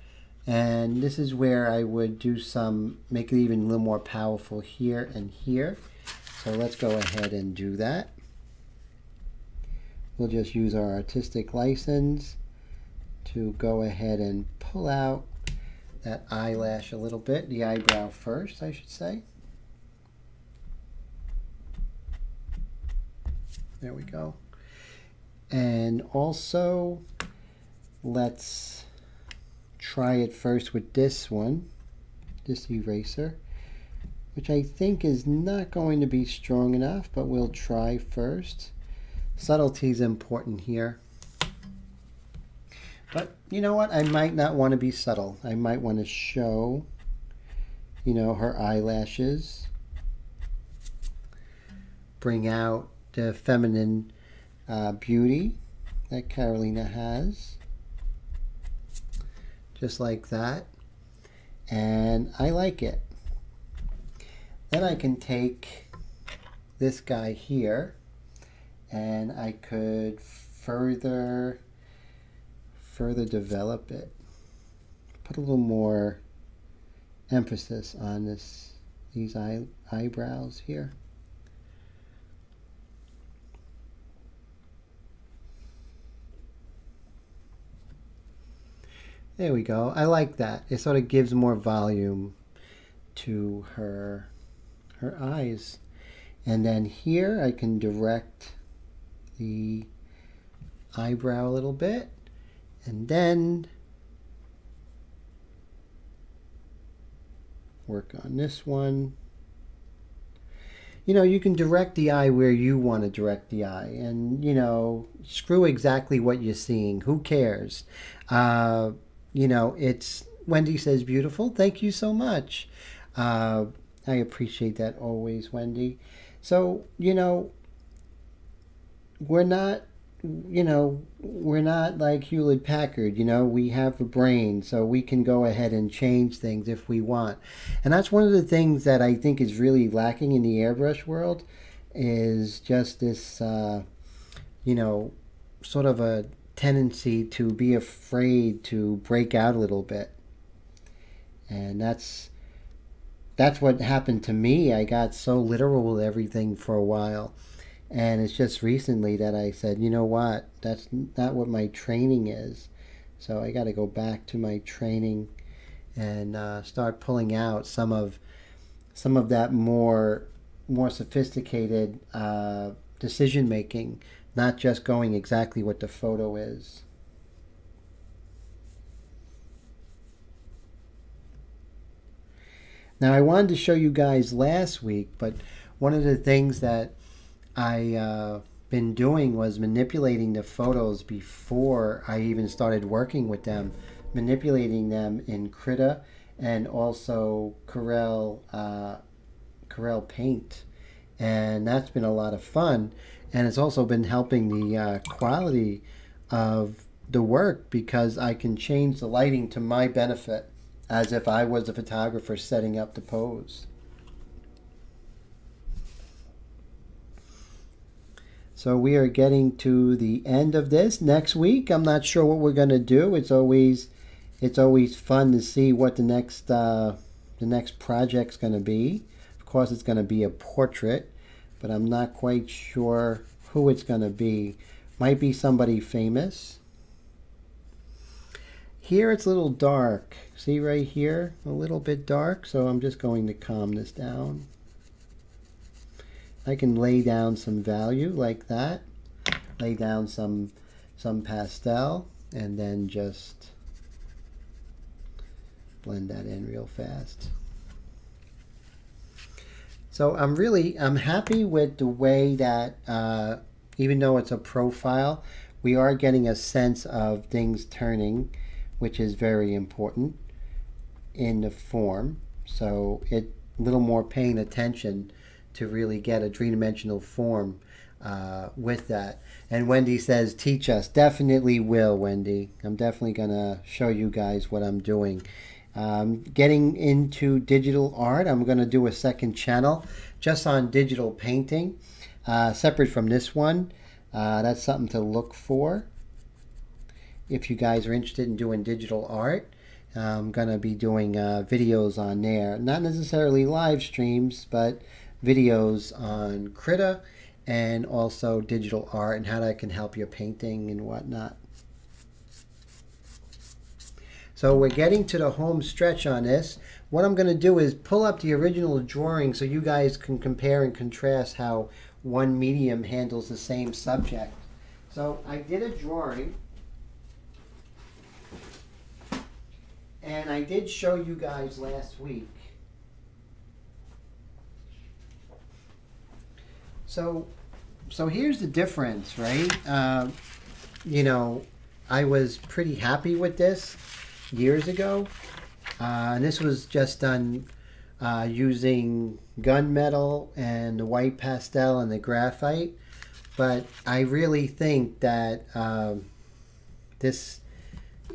And this is where I would do some, make it even a little more powerful here and here. So let's go ahead and do that. We'll just use our artistic license to go ahead and pull out that eyelash a little bit, the eyebrow first, I should say. There we go. And also, let's try it first with this one, this eraser, which I think is not going to be strong enough, but we'll try first. Subtlety is important here. But you know what? I might not want to be subtle. I might want to show, you know, her eyelashes. Bring out the feminine beauty that Carolina has. Just like that. And I like it. Then I can take this guy here and I could further develop it. Put a little more emphasis on these eyebrows here. There we go. I like that. It sort of gives more volume to her her eyes. And then here I can direct the eyebrow a little bit, and then work on this one. You know, you can direct the eye where you want to direct the eye, and you know, screw exactly what you're seeing. Who cares? You know, it's Wendy says beautiful. Thank you so much. I appreciate that always, Wendy. So, you know, we're not like Hewlett Packard. You know, we have a brain, so we can go ahead and change things if we want. And that's one of the things that I think is really lacking in the airbrush world, is just this, you know, sort of a tendency to be afraid to break out a little bit. And that's what happened to me. I got so literal with everything for a while. And it's just recently that I said, you know what, that's not what my training is. So I got to go back to my training and start pulling out some of that more sophisticated decision making, not just going exactly what the photo is. Now I wanted to show you guys last week, but one of the things that I been doing was manipulating the photos before I even started working with them, manipulating them in Krita and also Corel Paint, and that's been a lot of fun, and it's also been helping the quality of the work, because I can change the lighting to my benefit as if I was a photographer setting up the pose. So we are getting to the end of this. Next week, I'm not sure what we're going to do. It's always fun to see what the next project's going to be. Of course, it's going to be a portrait, but I'm not quite sure who it's going to be. Might be somebody famous. Here it's a little dark. See right here? A little bit dark, so I'm just going to calm this down. I can lay down some value like that, lay down some pastel, and then just blend that in real fast. So I'm happy with the way that even though it's a profile, we are getting a sense of things turning, which is very important in the form. So a little more paying attention to really get a three-dimensional form with that. And Wendy says, teach us. Definitely will, Wendy. I'm definitely going to show you guys what I'm doing. Getting into digital art, I'm going to do a second channel just on digital painting, separate from this one. That's something to look for if you guys are interested in doing digital art. I'm going to be doing videos on there. Not necessarily live streams, but videos on Krita and also digital art and how that can help your painting and whatnot. So we're getting to the home stretch on this. What I'm going to do is pull up the original drawing so you guys can compare and contrast how one medium handles the same subject. So I did a drawing, and I did show you guys last week. So here's the difference, right? You know, I was pretty happy with this years ago. And this was just done using gunmetal and the white pastel and the graphite. But I really think that this,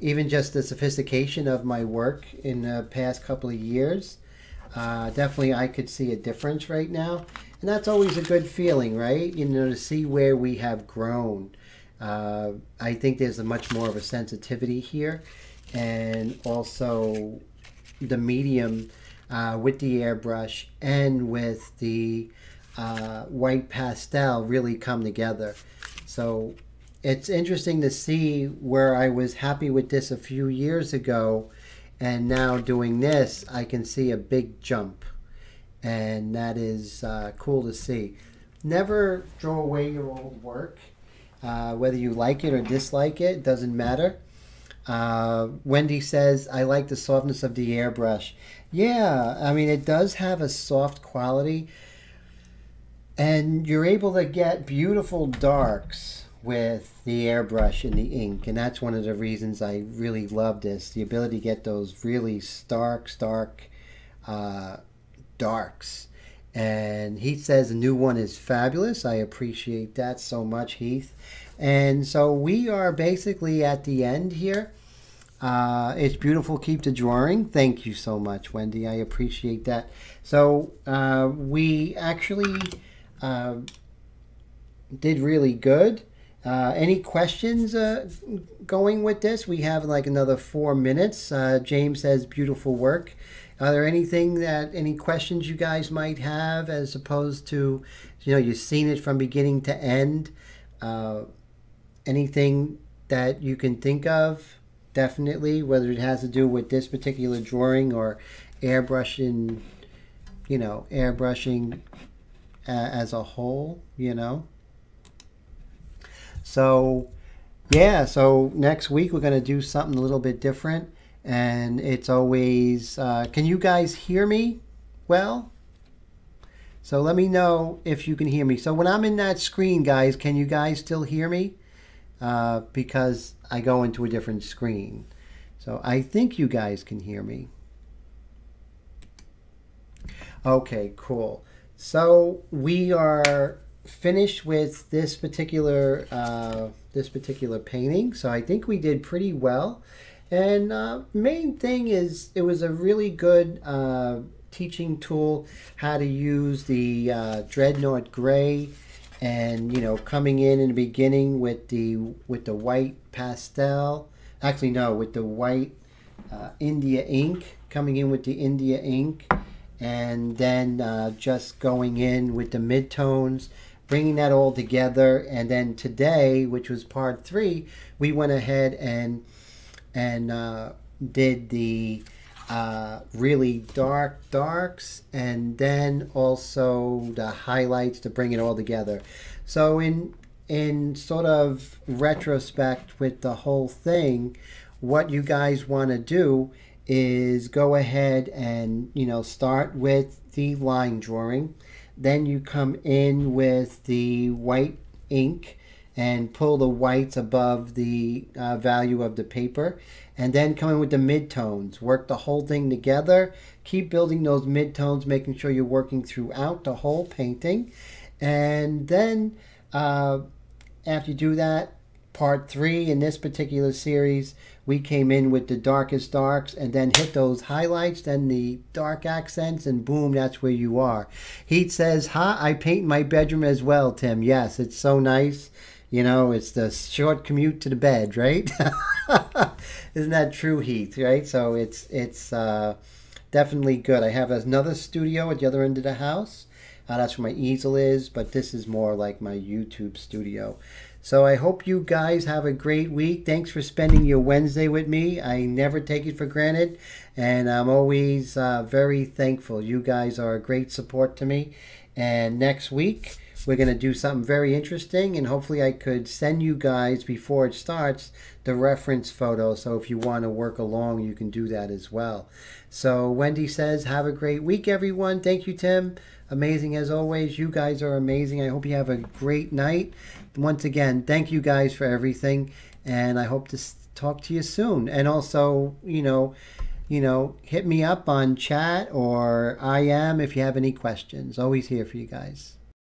even just the sophistication of my work in the past couple of years, definitely I could see a difference right now. And that's always a good feeling, right? You know, to see where we have grown. I think there's a much more of a sensitivity here. And also the medium with the airbrush and with the white pastel really come together. So it's interesting to see where I was happy with this a few years ago, and now doing this I can see a big jump. and that is cool to see. Never throw away your old work. Whether you like it or dislike it, doesn't matter. Wendy says, I like the softness of the airbrush. Yeah, I mean, it does have a soft quality, and you're able to get beautiful darks with the airbrush and the ink, and that's one of the reasons I really love this, the ability to get those really stark darks. And Heath says the new one is fabulous. I appreciate that so much, Heath. And so we are basically at the end here. It's beautiful. Keep the drawing. Thank you so much, Wendy. I appreciate that. So we actually did really good. Any questions going with this? We have like another 4 minutes. James says beautiful work. Are there any questions you guys might have, as opposed to, you've seen it from beginning to end? Anything that you can think of, definitely, whether it has to do with this particular drawing or airbrushing, airbrushing as a whole, So, yeah, so next week we're going to do something a little bit different. And it's always, can you guys hear me well? So let me know if you can hear me. So when I'm in that screen, guys, can you guys still hear me? Because I go into a different screen. So I think you guys can hear me. Okay, cool. So we are finished with this particular painting. So I think we did pretty well. And main thing is, it was a really good teaching tool, how to use the Dreadnought Gray, and coming in the beginning with the white pastel. Actually, no, with the white India ink, coming in with the India ink, and then just going in with the midtones, bringing that all together. And then today, which was part 3, we went ahead and did the really darks, and then also the highlights to bring it all together. So in sort of retrospect with the whole thing, what you guys want to do is go ahead and start with the line drawing, then you come in with the white ink and pull the whites above the value of the paper, and then come in with the midtones. Work the whole thing together. Keep building those midtones, making sure you're working throughout the whole painting. And then after you do that, part 3 in this particular series, we came in with the darkest darks, and then hit those highlights, then the dark accents, and boom, that's where you are. Heath says, I paint my bedroom as well, Tim. Yes, it's so nice. It's the short commute to the bed, right? Isn't that true, Heath, right? So it's definitely good. I have another studio at the other end of the house. That's where my easel is, but this is more like my YouTube studio. So I hope you guys have a great week. Thanks for spending your Wednesday with me. I never take it for granted, and I'm always very thankful. You guys are a great support to me. And next week, we're going to do something very interesting, and hopefully I could send you guys, before it starts, the reference photo. So if you want to work along, you can do that as well. So Wendy says, have a great week, everyone. Thank you, Tim. Amazing as always. You guys are amazing. I hope you have a great night. Once again, thank you guys for everything, and I hope to talk to you soon. And also, hit me up on chat or IM if you have any questions. Always here for you guys.